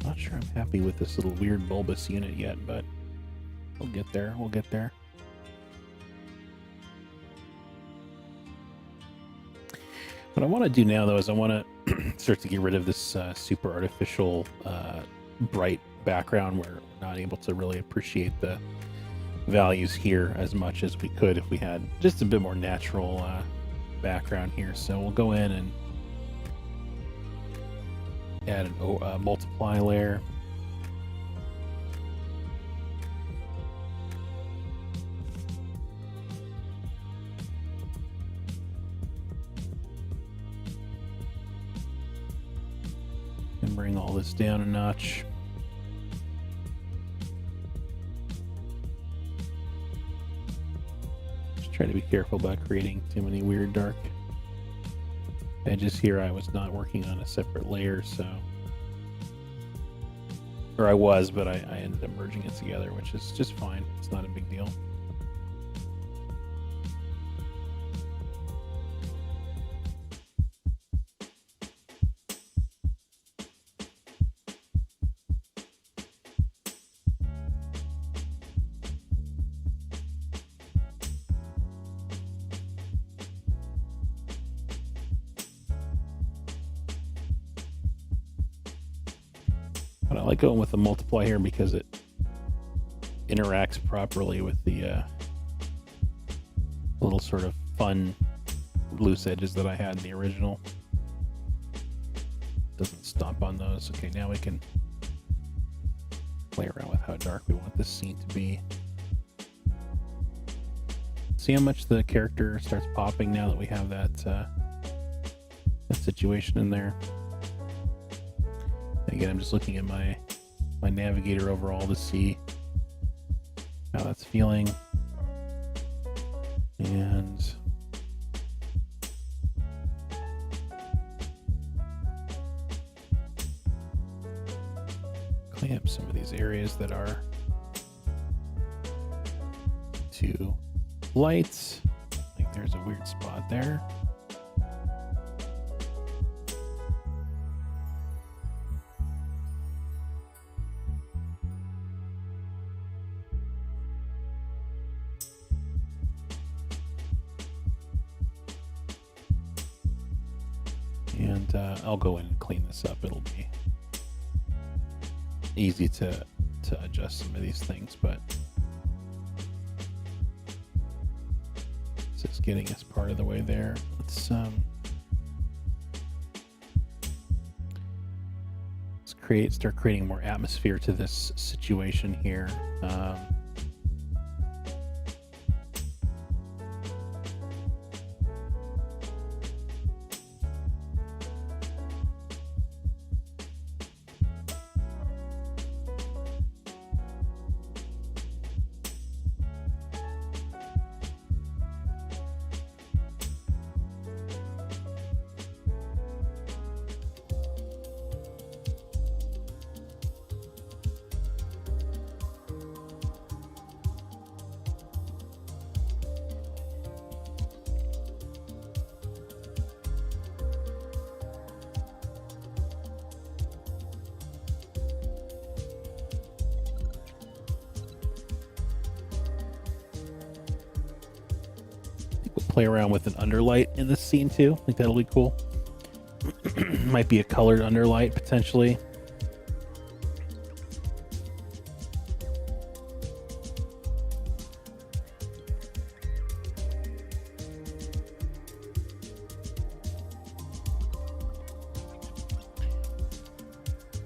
Not sure I'm happy with this little weird bulbous unit yet, but we'll get there. We'll get there. What I want to do now, though, is I want to start to get rid of this super artificial bright background where we're not able to really appreciate the values here as much as we could if we had just a bit more natural background here. So we'll go in and add a multiply layer. And bring all this down a notch. Just try to be careful about creating too many weird dark edges here. I was not working on a separate layer, so, or I was, but I ended up merging it together, which is just fine. It's not a big deal. But I like going with the multiply here because it interacts properly with the little sort of fun loose edges that I had in the original. Doesn't stomp on those. Okay, now we can play around with how dark we want this scene to be. See how much the character starts popping now that we have that situation in there. Again, I'm just looking at my navigator overall to see how that's feeling. And clean up some of these areas that are too light. Like there's a weird spot there. I'll go in and clean this up. It'll be easy to adjust some of these things, but this is getting us part of the way there. Let's start creating more atmosphere to this situation here. Play around with an underlight in this scene too. I think that'll be cool. Might be a colored underlight potentially.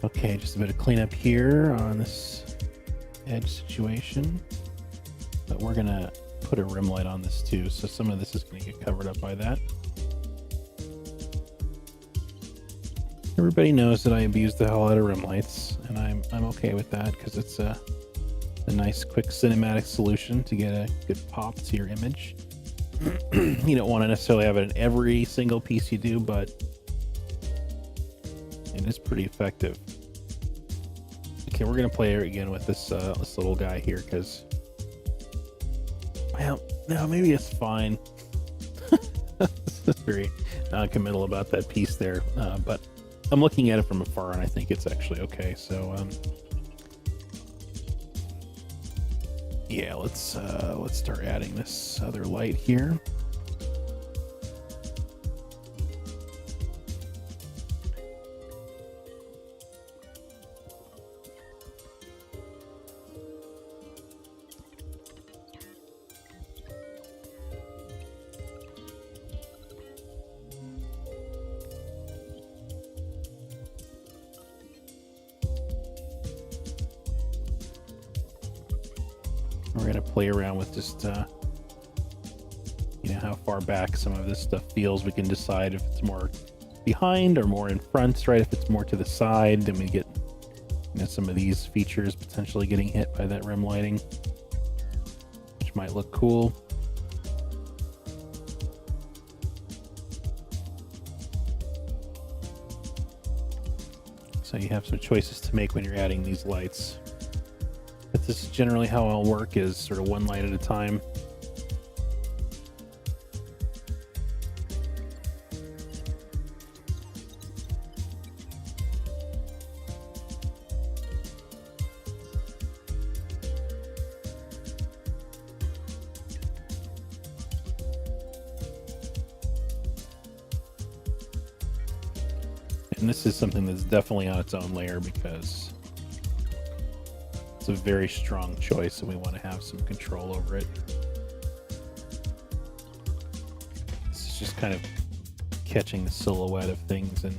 Okay, just a bit of cleanup here on this edge situation, but we're gonna put a rim light on this too, so some of this is going to get covered up by that. Everybody knows that I abuse the hell out of rim lights, and I'm okay with that because it's a nice quick cinematic solution to get a good pop to your image. You don't want to necessarily have it in every single piece you do, but it is pretty effective. Okay, we're going to play again with this little guy here because, well, no, maybe it's fine. It's very non-committal about that piece there, but I'm looking at it from afar and I think it's actually okay. So yeah, let's start adding this other light here. We're going to play around with just, you know, how far back some of this stuff feels. We can decide if it's more behind or more in front, right? If it's more to the side, then we get, you know, some of these features potentially getting hit by that rim lighting, which might look cool. So you have some choices to make when you're adding these lights. But this is generally how I'll work, is sort of one light at a time. And this is something that's definitely on its own layer because it's a very strong choice and we want to have some control over it. This is just kind of catching the silhouette of things, and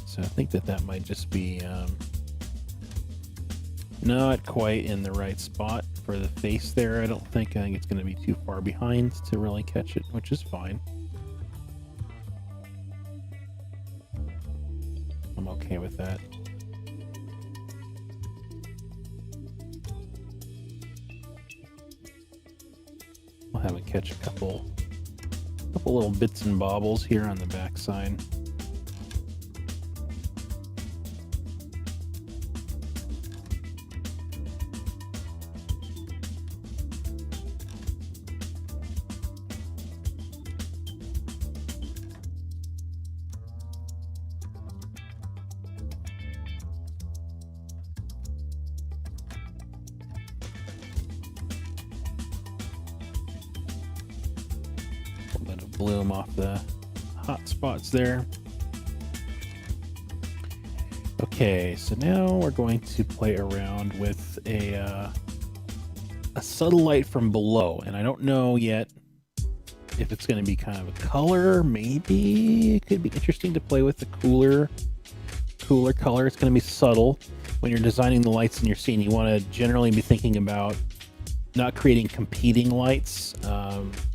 so I think that might just be not quite in the right spot for the face there. I think it's going to be too far behind to really catch it, which is fine. I'm okay with that. I'll have it catch a couple little bits and bobbles here on the back side. bit of bloom off the hot spots there. Okay, so now we're going to play around with a subtle light from below, and I don't know yet if it's going to be kind of a color. Maybe it could be interesting to play with the cooler color. It's going to be subtle. When you're designing the lights in your scene, you want to generally be thinking about not creating competing lights.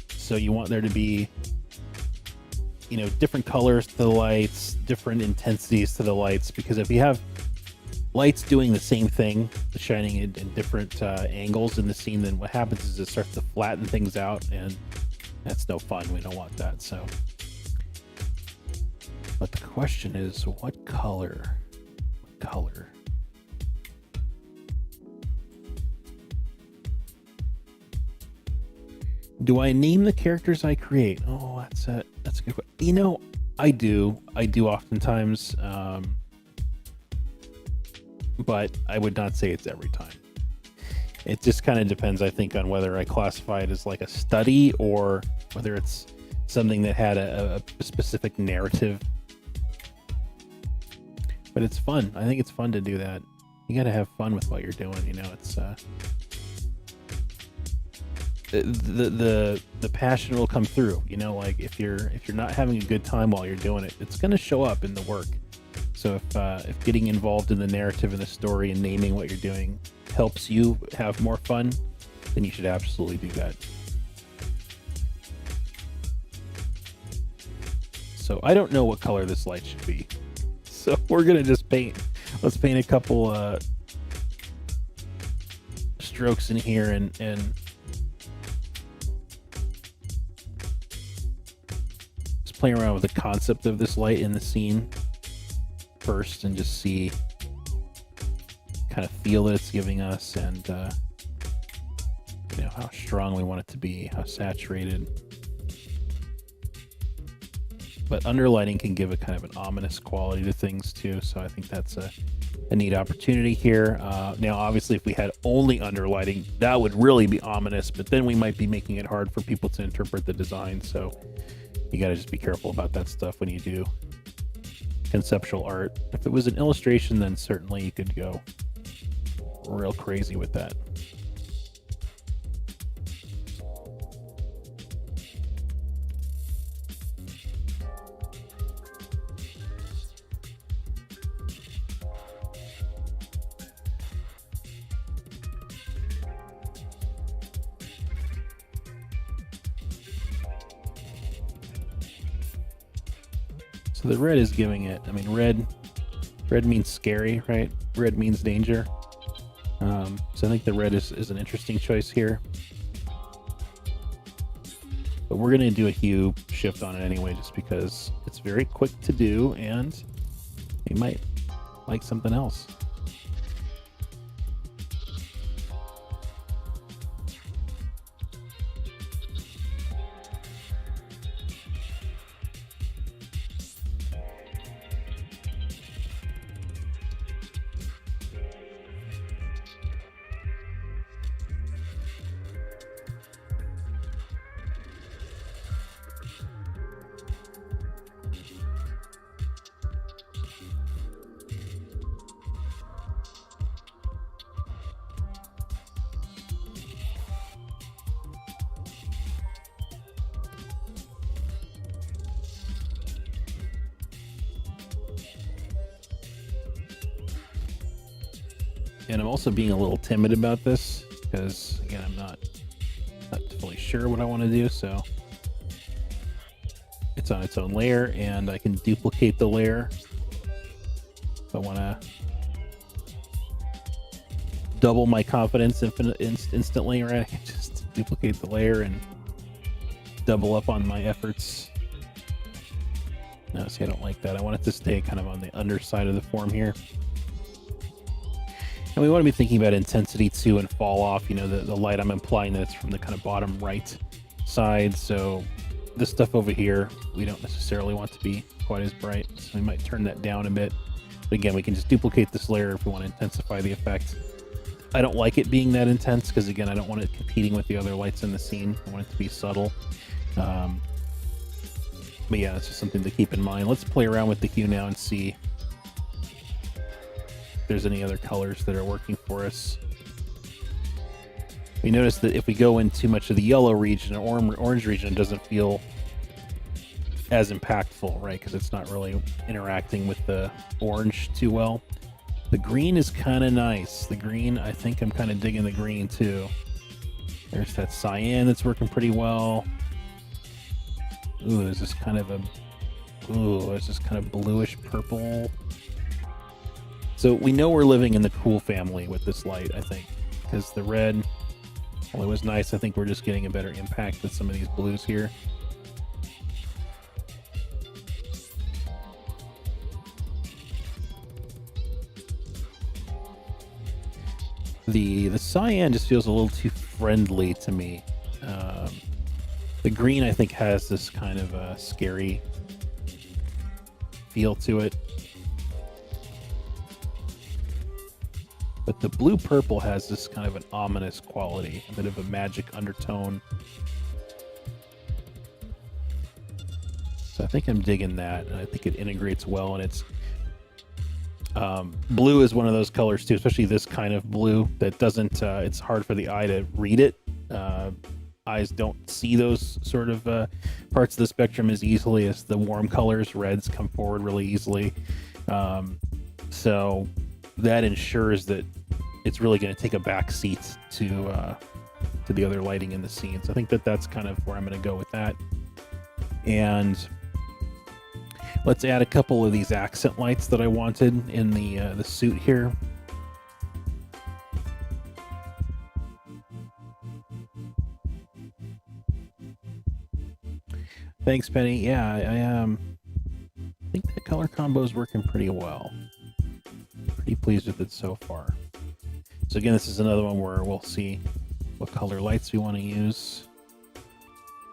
So you want there to be, different colors to the lights, different intensities to the lights, because if you have lights doing the same thing, shining in different angles in the scene, then what happens is it starts to flatten things out, and that's no fun. We don't want that. So, but the question is, what color? Do I name the characters I create? Oh, that's a good question. I do oftentimes, but I would not say it's every time. It just kind of depends, I think, on whether I classify it as like a study or whether it's something that had a specific narrative. But it's fun. I think it's fun to do that. You got to have fun with what you're doing. It's the passion will come through. Like if you're not having a good time while you're doing it, it's going to show up in the work. So if getting involved in the narrative and the story and naming what you're doing helps you have more fun, then you should absolutely do that. So I don't know what color this light should be. So we're gonna just paint. Let's paint a couple strokes in here and just play around with the concept of this light in the scene first and just see, kind of feel that it's giving us, and how strong we want it to be, how saturated. But underlighting can give a kind of an ominous quality to things too, so I think that's a neat opportunity here. Now, obviously, if we had only underlighting, that would really be ominous, but then we might be making it hard for people to interpret the design, so you got to just be careful about that stuff when you do conceptual art. If it was an illustration, then certainly you could go real crazy with that. So the red is giving it, red means scary, right? Red means danger. So I think the red is an interesting choice here. But we're going to do a hue shift on it anyway, just because it's very quick to do, and you might like something else. And I'm also being a little timid about this because, again, I'm not fully sure what I want to do. So it's on its own layer, and I can duplicate the layer if I want to double my confidence instantly, right? I can just duplicate the layer and double up on my efforts. No, see, I don't like that. I want it to stay kind of on the underside of the form here. And we want to be thinking about intensity too and fall off. The light, I'm implying that it's from the kind of bottom right side. So this stuff over here, we don't necessarily want to be quite as bright. So we might turn that down a bit. But again, we can just duplicate this layer if we want to intensify the effect. I don't like it being that intense because, again, I don't want it competing with the other lights in the scene. I want it to be subtle. But yeah, it's just something to keep in mind. Let's play around with the hue now and see if there's any other colors that are working for us. We notice that if we go in too much of the yellow region or orange region, it doesn't feel as impactful, right? Because it's not really interacting with the orange too well. The green is kind of nice. The green, I think I'm kind of digging the green too. There's that cyan that's working pretty well. Ooh, there's this kind of bluish purple. So we know we're living in the cool family with this light, I think, because the red, well, it was nice. I think we're just getting a better impact with some of these blues here. The cyan just feels a little too friendly to me. The green, I think, has this kind of a scary feel to it. But the blue-purple has this kind of an ominous quality, a bit of a magic undertone. So I think I'm digging that, and I think it integrates well, and it's blue is one of those colors too, especially this kind of blue that doesn't, it's hard for the eye to read it. Eyes don't see those sort of parts of the spectrum as easily as the warm colors. Reds come forward really easily. So that ensures that it's really going to take a back seat to the other lighting in the scene. So I think that that's kind of where I'm going to go with that. And let's add a couple of these accent lights that I wanted in the suit here. Thanks, Penny. Yeah, I think the color combo is working pretty well. Pretty pleased with it so far. So again, this is another one where we'll see what color lights we want to use.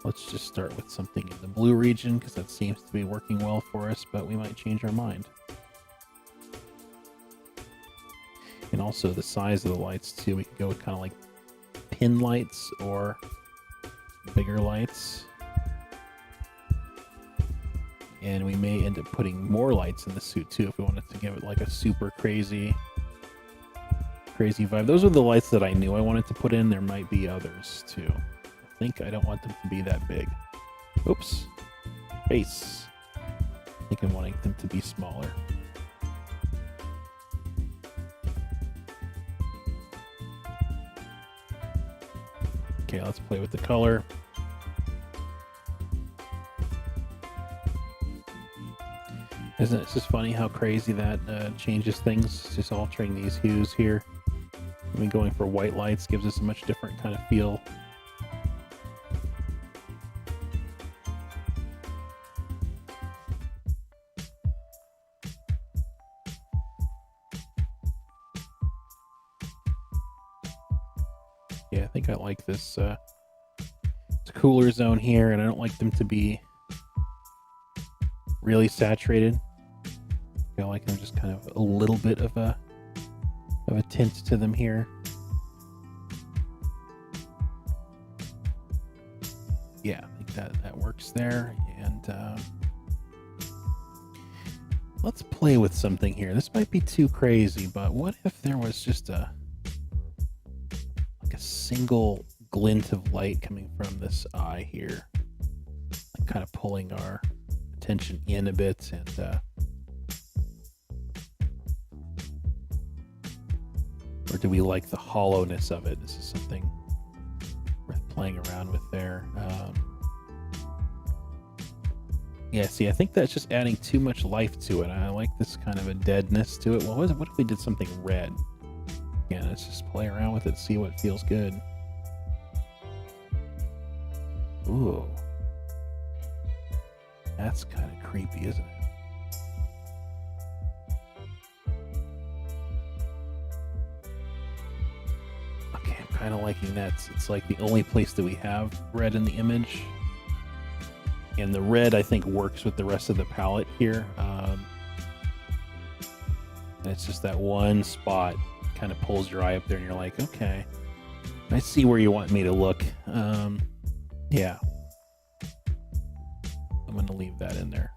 Let's just start with something in the blue region because that seems to be working well for us, but we might change our mind. And also the size of the lights too. We can go with kind of like pin lights or bigger lights. And we may end up putting more lights in the suit too if we wanted to give it like a super crazy vibe. Those are the lights that I knew I wanted to put in. There might be others too. I think I don't want them to be that big. Oops. Face. I think I'm wanting them to be smaller. Okay, let's play with the color. Isn't it just funny how crazy that changes things? Just altering these hues here. I mean, going for white lights gives us a much different kind of feel. Yeah, I think I like this. It's a cooler zone here, and I don't like them to be really saturated. I feel like I'm just kind of a little bit of a tint to them here. Yeah, I think that works there. And let's play with something here. This might be too crazy, but what if there was just a single glint of light coming from this eye here, like kind of pulling our attention in a bit, and or do we like the hollowness of it? This is something worth playing around with there. Yeah, see, I think that's just adding too much life to it. I like this kind of a deadness to it. Well, what if we did something red? Yeah, let's just play around with it, see what feels good. Ooh. That's kind of creepy, isn't it? Okay, I'm kind of liking that. It's like the only place that we have red in the image. And the red, I think, works with the rest of the palette here. And it's just that one spot kind of pulls your eye up there, and you're like, okay, I see where you want me to look. Yeah. I'm going to leave that in there.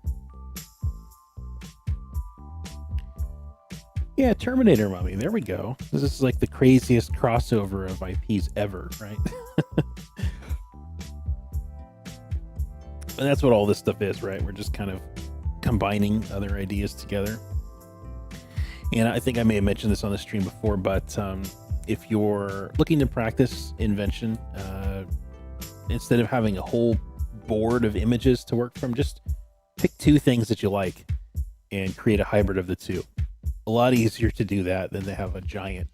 Yeah, Terminator Mummy. There we go. This is like the craziest crossover of IPs ever, right? And that's what all this stuff is, right? We're just kind of combining other ideas together. And I think I may have mentioned this on the stream before, but if you're looking to practice invention, instead of having a whole board of images to work from, just pick 2 things that you like and create a hybrid of the 2. A lot easier to do that than to have a giant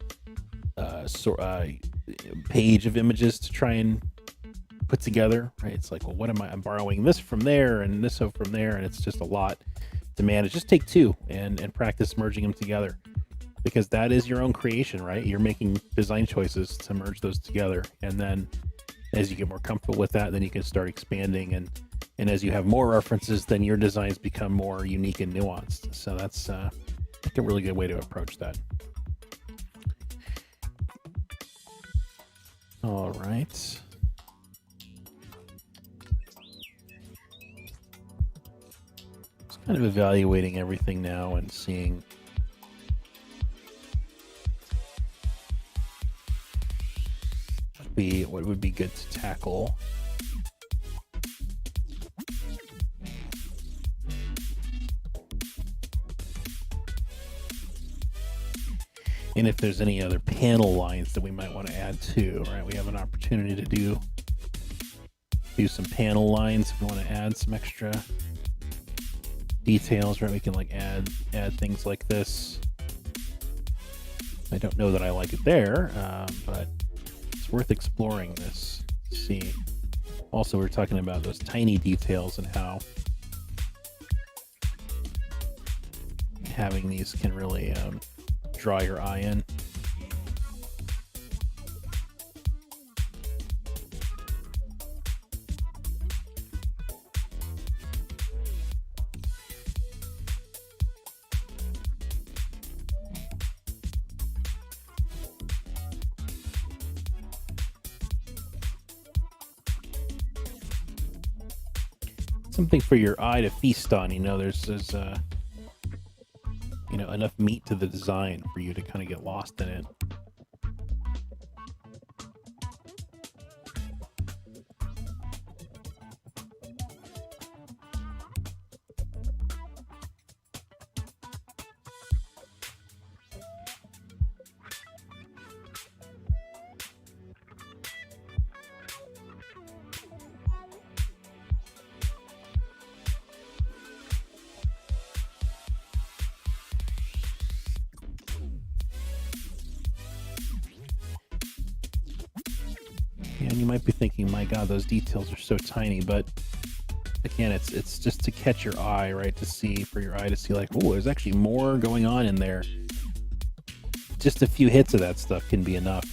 page of images to try and put together, right? It's like, well, what am I'm borrowing this from there and this from there, and it's just a lot to manage. Just take 2 and practice merging them together, because that is your own creation, right? You're making design choices to merge those together, and then as you get more comfortable with that, then you can start expanding, and as you have more references, then your designs become more unique and nuanced. So that's a really good way to approach that. All right. Just kind of evaluating everything now and seeing what would be good to tackle. And if there's any other panel lines that we might want to add too, right? We have an opportunity to do some panel lines if we want to add some extra details, right? We can like add things like this. I don't know that I like it there, but it's worth exploring this. See. Also, we're talking about those tiny details and how having these can really draw your eye in. Something for your eye to feast on. You know, there's you know, enough meat to the design for you to kind of get lost in it. And you might be thinking, my God, those details are so tiny, but again, it's just to catch your eye, right? To see, for your eye to see like, oh, there's actually more going on in there. Just a few hits of that stuff can be enough.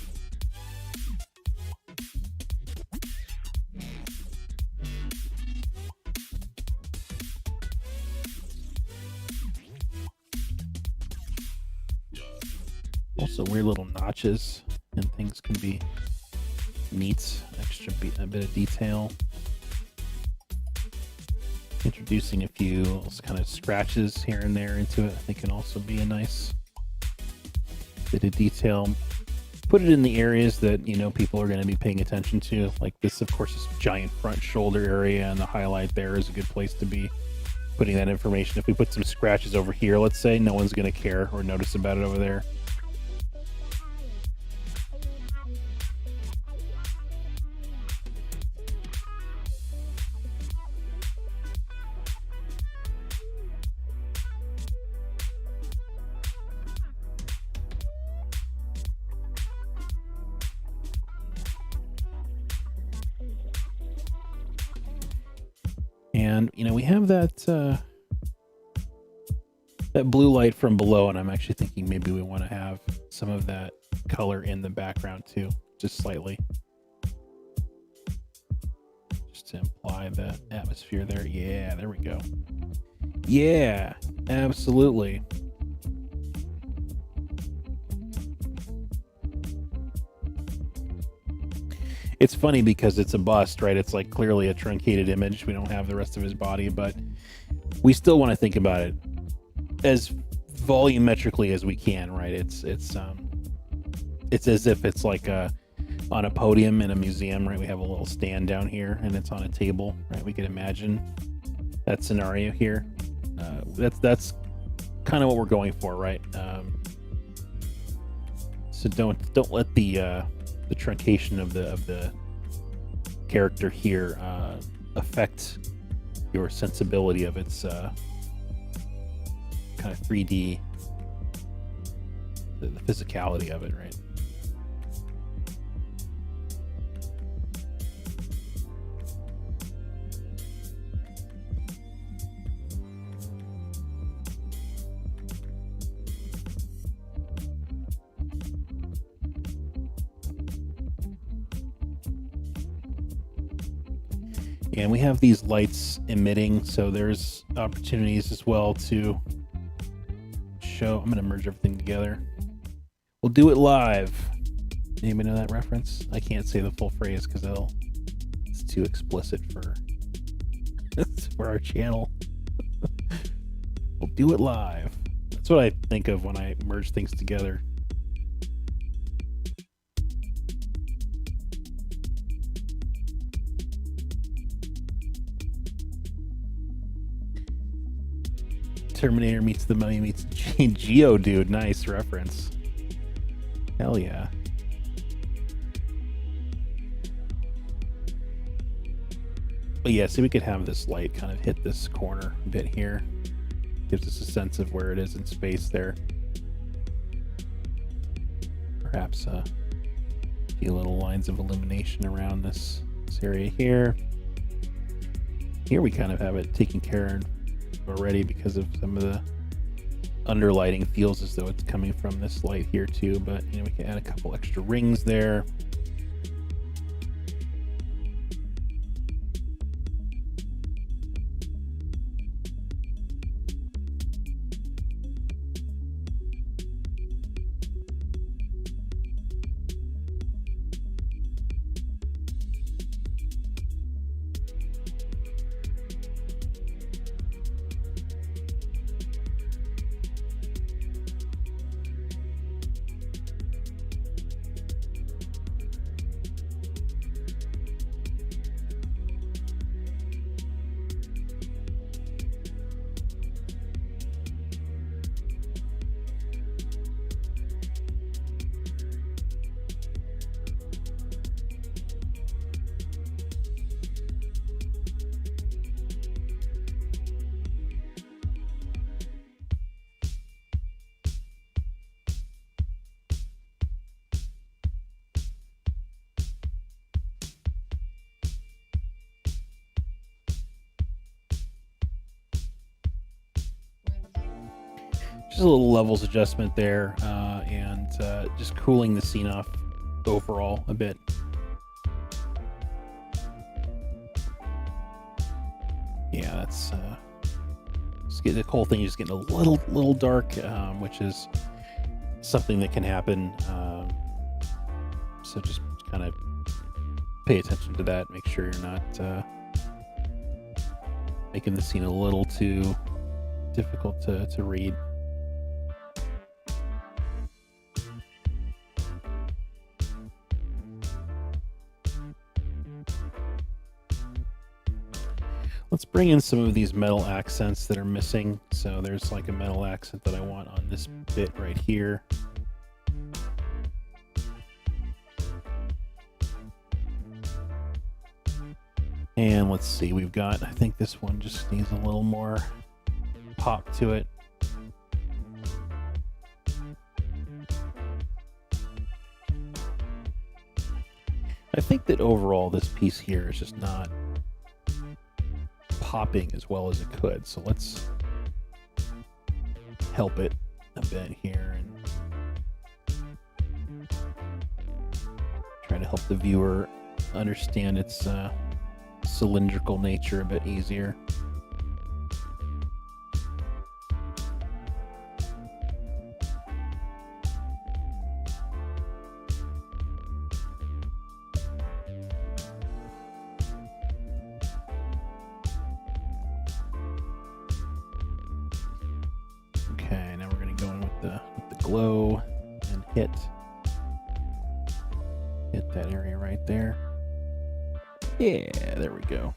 Also, weird little notches and things can be neat, a bit of detail. Introducing a few kind of scratches here and there into it, I think, can also be a nice bit of detail. Put it in the areas that, you know, people are going to be paying attention to. Like this, of course, this giant front shoulder area, and the highlight there is a good place to be putting that information. If we put some scratches over here, let's say, no one's going to care or notice about it over there. And, you know, we have that blue light from below, and I'm actually thinking maybe we want to have some of that color in the background too, just slightly. Just to imply the atmosphere there. Yeah, there we go. Yeah, absolutely. it's funny because it's a bust, right? It's like clearly a truncated image. We don't have the rest of his body, but we still want to think about it as volumetrically as we can, right? It's as if it's like on a podium in a museum, right? We have a little stand down here and it's on a table, right? We could imagine that scenario here. That's kind of what we're going for, right? So don't let the truncation of the character here affect your sensibility of its kind of 3D, the physicality of it, right? And we have these lights emitting, so there's opportunities as well to show. I'm going to merge everything together. We'll do it live. Anybody know that reference? I can't say the full phrase because it's too explicit for our channel. We'll do it live. That's what I think of when I merge things together. Terminator meets the Mummy meets Geodude. Nice reference. Hell yeah. But yeah, see, we could have this light kind of hit this corner a bit here. Gives us a sense of where it is in space there. Perhaps a few little lines of illumination around this area here. Here we kind of have it taken care of already because of some of the underlighting. Feels as though it's coming from this light here too, but you know, we can add a couple extra rings there. Just a little levels adjustment there, and just cooling the scene off overall a bit. Yeah, that's the whole thing is getting a little dark, which is something that can happen. So just kind of pay attention to that. Make sure you're not making the scene a little too difficult to read. Let's bring in some of these metal accents that are missing. So there's like a metal accent that I want on this bit right here. And let's see, we've got, I think this one just needs a little more pop to it. I think that overall this piece here is just not popping as well as it could, so let's help it a bit here and try to help the viewer understand its cylindrical nature a bit easier. the glow and hit that area right there. Yeah, there we go.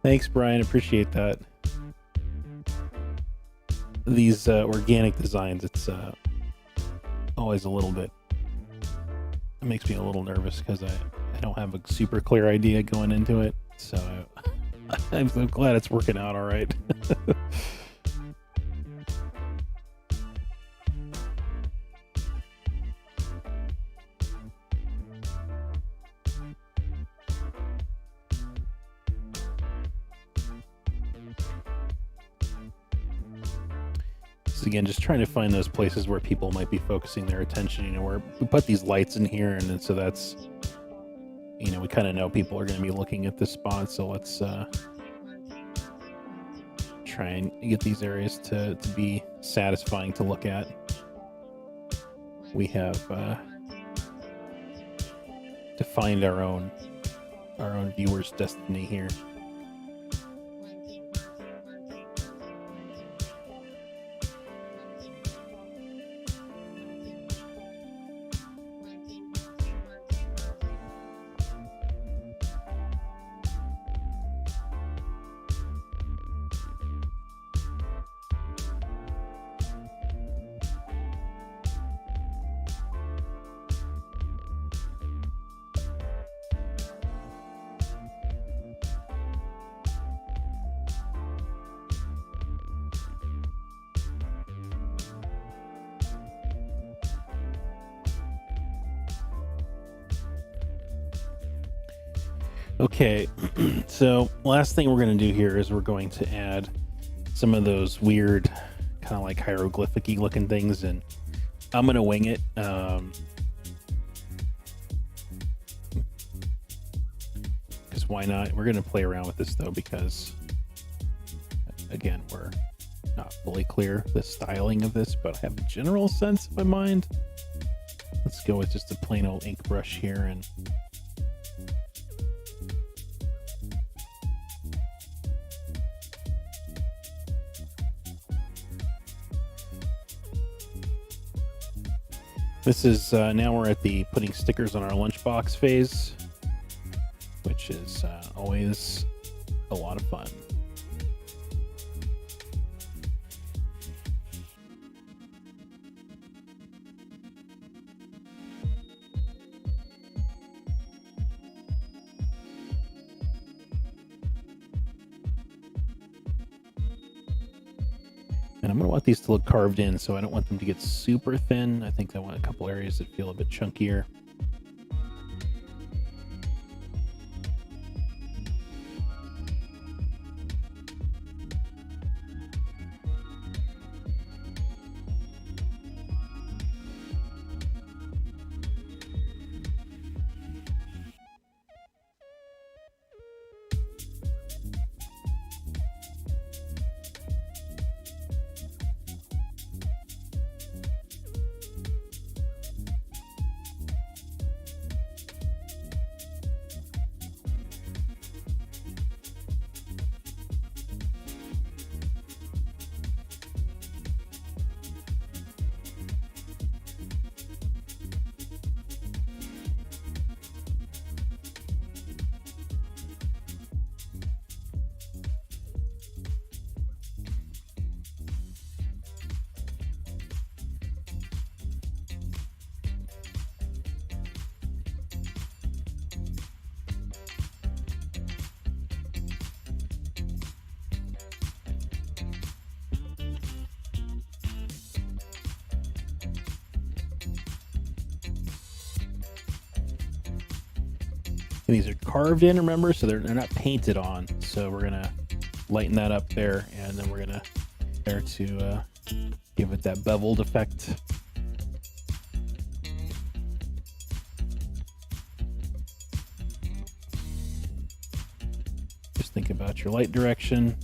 Thanks, Brian. Appreciate that. These organic designs, it's always a little bit, it makes me a little nervous because I don't have a super clear idea going into it. So I'm so glad it's working out all right. Again, just trying to find those places where people might be focusing their attention, you know, where we put these lights in here, and then so that's, you know, we kind of know people are going to be looking at this spot, so let's try and get these areas to be satisfying to look at. We have defined our own viewer's destiny here. Okay, so last thing we're going to do here is we're going to add some of those weird kind of like hieroglyphic-y looking things, and I'm going to wing it. Because why not? We're going to play around with this though, because again, we're not fully clear the styling of this, but I have a general sense in my mind. Let's go with just a plain old ink brush here, and this is, now we're at the putting stickers on our lunchbox phase, which is always a lot of fun. And I'm going to want these to look carved in, so I don't want them to get super thin. I think I want a couple areas that feel a bit chunkier. And these are carved in, remember, so they're not painted on. So we're gonna lighten that up there, and then we're gonna there to give it that beveled effect. Just think about your light direction.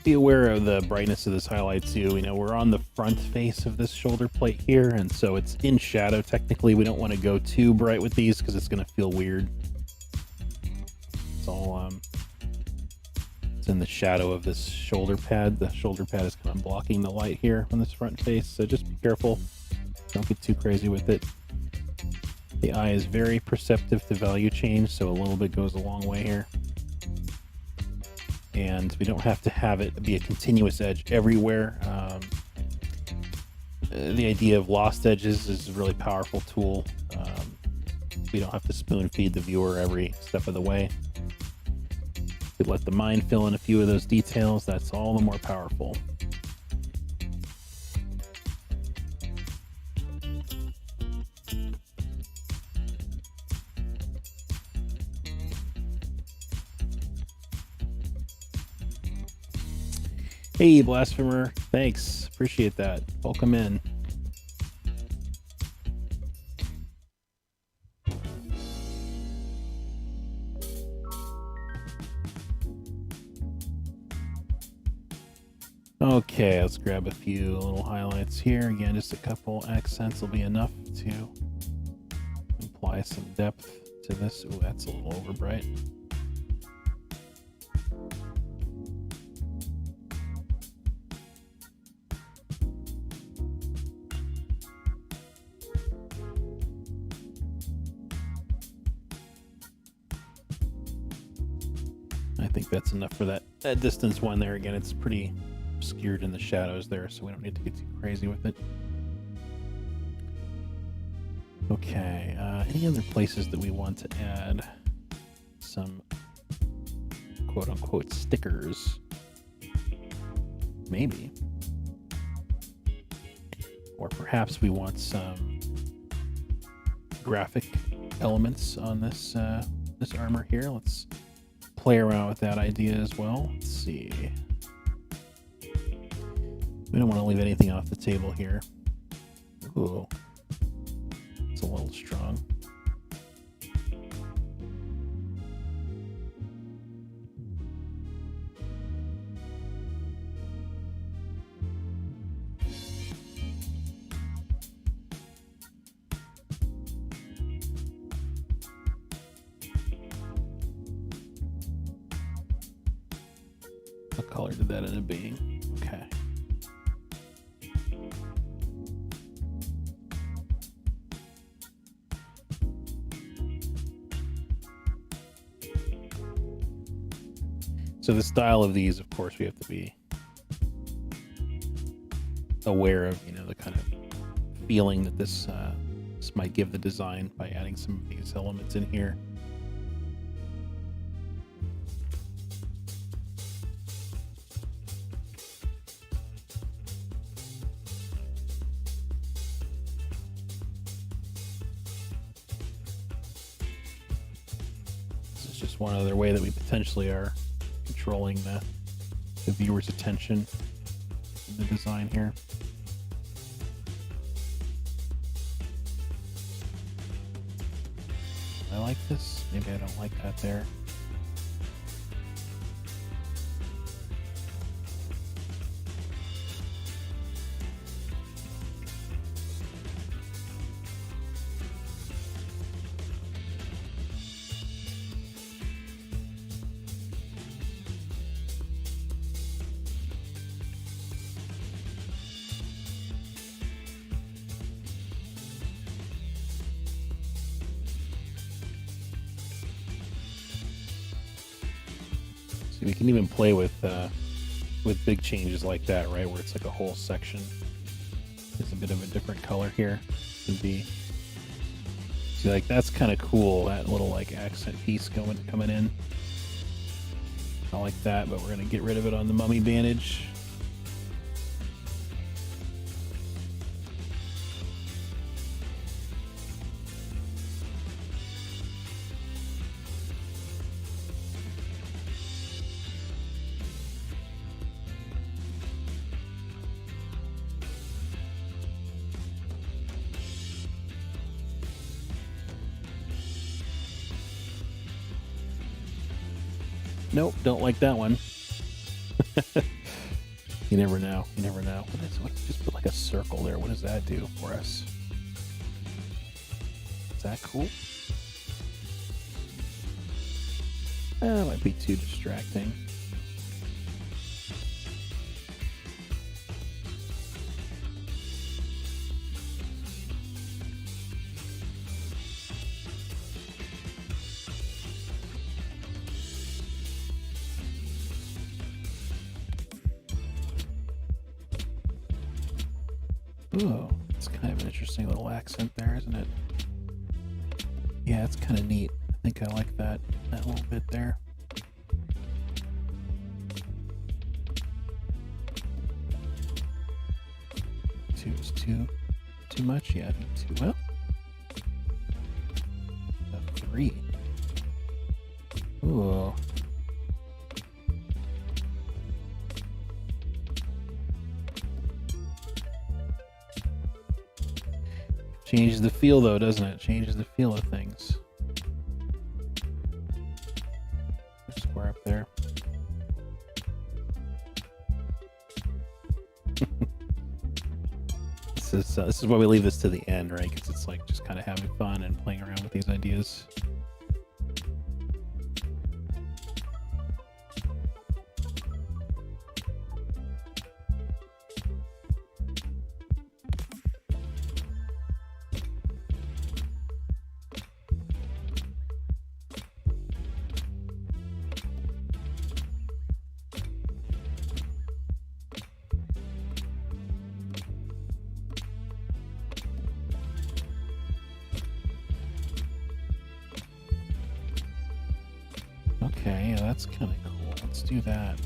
be aware of the brightness of this highlight too. You know, we're on the front face of this shoulder plate here, and so it's in shadow. Technically, we don't want to go too bright with these because it's going to feel weird. It's all it's in the shadow of this shoulder pad. The shoulder pad is kind of blocking the light here on this front face, so just be careful. Don't get too crazy with it. The eye is very perceptive to value change, so a little bit goes a long way here. And we don't have to have it be a continuous edge everywhere. The idea of lost edges is a really powerful tool. We don't have to spoon feed the viewer every step of the way. We let the mind fill in a few of those details. That's all the more powerful. Hey, Blasphemer. Thanks. Appreciate that. Welcome in. Okay, let's grab a few little highlights here. Again, just a couple accents will be enough to apply some depth to this. Ooh, that's a little over bright. I think that's enough for that distance one there. Again, it's pretty obscured in the shadows there, so we don't need to get too crazy with it. Okay, any other places that we want to add some quote-unquote stickers? Maybe. Or perhaps we want some graphic elements on this this armor here. Let's play around with that idea as well. Let's see. We don't want to leave anything off the table here. Ooh, it's a little strong. What color did that end up being? Okay. So the style of these, of course, we have to be aware of, you know, the kind of feeling that this might give the design by adding some of these elements in here. This is just one other way that we potentially are controlling the viewer's attention in the design here. I like this. Maybe I don't like that there. We can even play with big changes like that, right? Where it's like a whole section is a bit of a different color here. Could be, see, like that's kind of cool. That little like accent piece coming in. I like that, but we're gonna get rid of it on the mummy bandage. Nope, don't like that one. You never know. You never know. What, just put like a circle there. What does that do for us? Is that cool? That might be too distracting. Ooh, it's kind of an interesting little accent there, isn't it? Yeah, it's kind of neat. I think I like that little bit there. Two is too much. Yeah, I think two. Well, a 3. Ooh. Changes the feel, though, doesn't it? Changes the feel of things. Square up there. This is why we leave this to the end, right? Because it's like just kind of having fun and playing around with these ideas. Okay, yeah, that's kind of cool. Let's do that.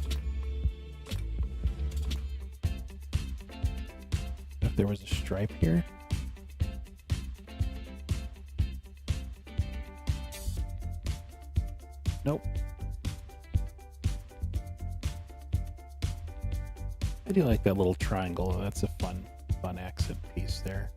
If there was a stripe here. Nope. I do like that little triangle. That's a fun accent piece there.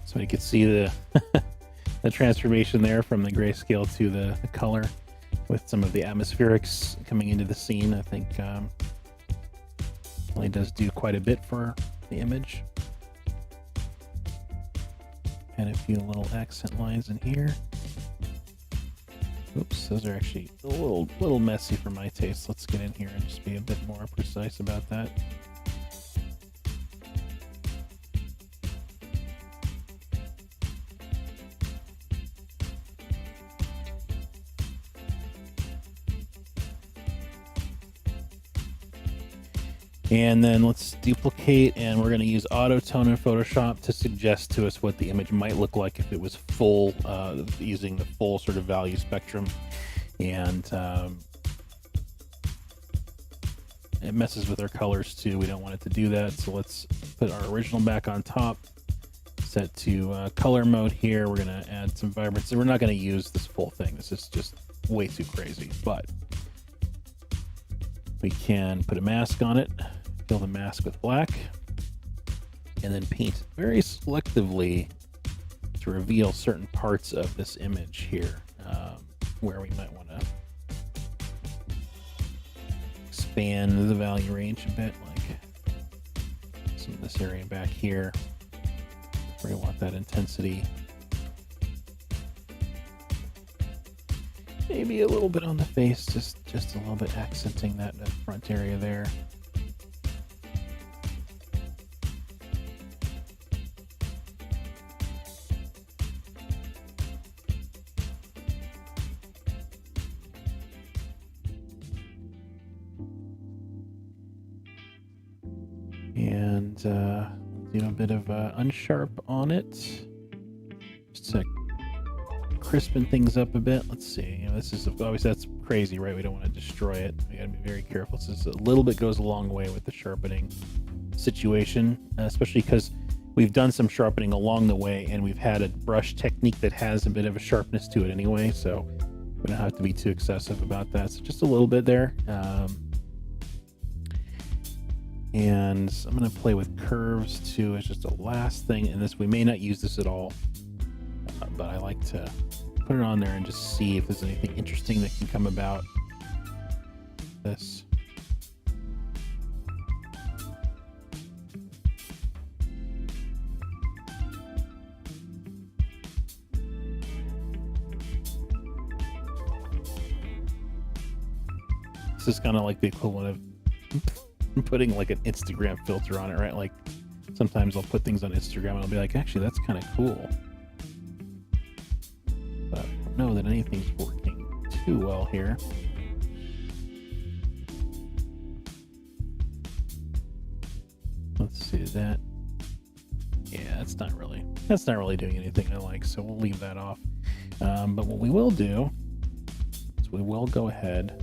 So you can see the the transformation there from the grayscale to the color with some of the atmospherics coming into the scene. I think really does do quite a bit for the image. And a few little accent lines in here. Oops, those are actually a little messy for my taste. Let's get in here and just be a bit more precise about that. And then let's duplicate, and we're going to use auto tone in Photoshop to suggest to us what the image might look like if it was full, using the full sort of value spectrum. And it messes with our colors too. We don't want it to do that. So let's put our original back on top, set to color mode here. We're going to add some vibrancy. We're not going to use this full thing. This is just way too crazy, but we can put a mask on it, fill the mask with black, and then paint very selectively to reveal certain parts of this image here, where we might want to expand the value range a bit, like some of this area back here, where we want that intensity. Maybe a little bit on the face, just a little bit accenting that front area there. And do a bit of unsharp on it, just to crispen things up a bit. Let's see. This is obviously that's crazy, right? We don't want to destroy it. We got to be very careful. So a little bit goes a long way with the sharpening situation, especially because we've done some sharpening along the way, and we've had a brush technique that has a bit of a sharpness to it anyway. So we don't have to be too excessive about that. So just a little bit there. And I'm going to play with curves too. It's just a last thing. And this, we may not use this at all, but I like to put it on there and just see if there's anything interesting that can come about this. This is kind of like the equivalent of putting like an Instagram filter on it, right? Like sometimes I'll put things on Instagram and I'll be like, actually, that's kind of cool. But I don't know that anything's working too well here. Let's see that. Yeah, that's not really doing anything I like, so we'll leave that off. But what we will do is we will go ahead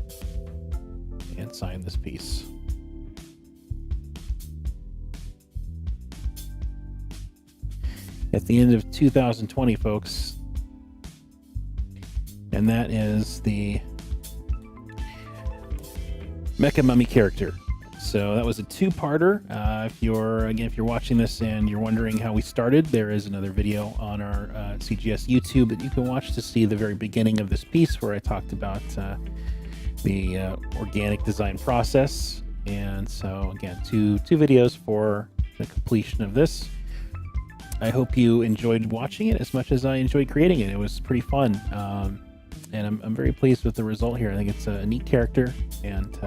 and sign this piece. At the end of 2020, folks, and that is the Mecha Mummy character. So that was a two-parter. If you're watching this and you're wondering how we started, there is another video on our CGS YouTube that you can watch to see the very beginning of this piece, where I talked about the organic design process. And so again, two videos for the completion of this. I hope you enjoyed watching it as much as I enjoyed creating it. It was pretty fun, and I'm very pleased with the result here. I think it's a neat character, and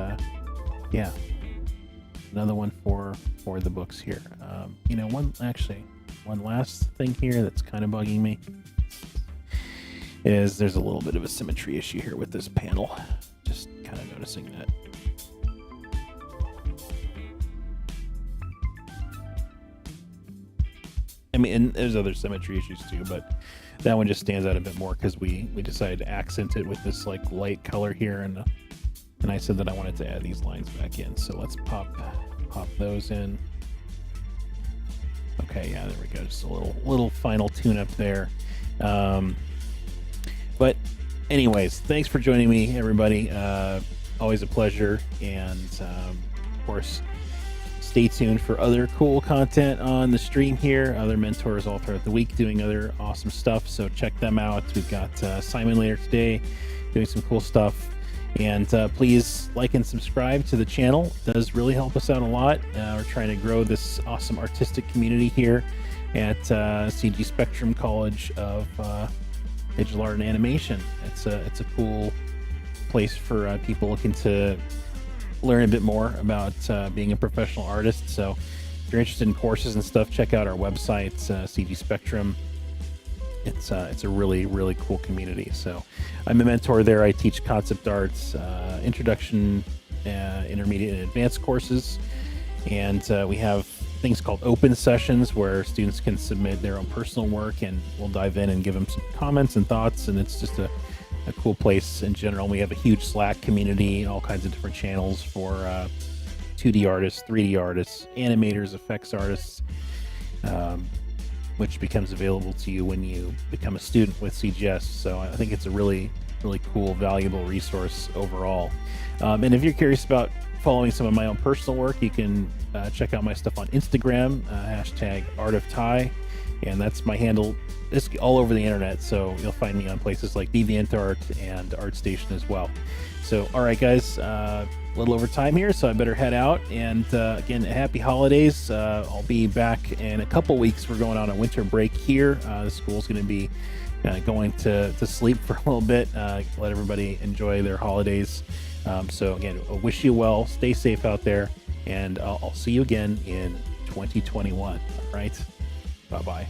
yeah, another one for the books here. One last thing here that's kind of bugging me is there's a little bit of a symmetry issue here with this panel. Just kind of noticing that. I mean, and there's other symmetry issues too, but that one just stands out a bit more because we decided to accent it with this like light color here, and I said that I wanted to add these lines back in. So let's pop those in. Okay, yeah, there we go. Just a little final tune up there. But anyways, thanks for joining me, everybody. Always a pleasure, and of course, stay tuned for other cool content on the stream here. Other mentors all throughout the week doing other awesome stuff, so check them out. We've got Simon later today doing some cool stuff, and please like and subscribe to the channel. It does really help us out a lot. We're trying to grow this awesome artistic community here at CG Spectrum College of Digital Art and Animation. It's a cool place for people looking to learn a bit more about being a professional artist. So if you're interested in courses and stuff, check out our website, CG Spectrum. It's a really, really cool community. So I'm a mentor there. I teach concept arts, introduction, intermediate and advanced courses. And we have things called open sessions where students can submit their own personal work, and we'll dive in and give them some comments and thoughts. And it's just a cool place in general. We have a huge Slack community, all kinds of different channels for 2D artists, 3D artists, animators, effects artists, which becomes available to you when you become a student with CGS. So I think it's a really, really cool, valuable resource overall. And if you're curious about following some of my own personal work, you can check out my stuff on Instagram, #ArtofTy, and that's my handle. It's all over the internet, so you'll find me on places like DeviantArt and ArtStation as well. So, all right, guys, a little over time here, so I better head out. And again, happy holidays. I'll be back in a couple weeks. We're going on a winter break here. The school's going to be going to sleep for a little bit, let everybody enjoy their holidays. So again, I wish you well. Stay safe out there, and I'll see you again in 2021. All right, bye-bye.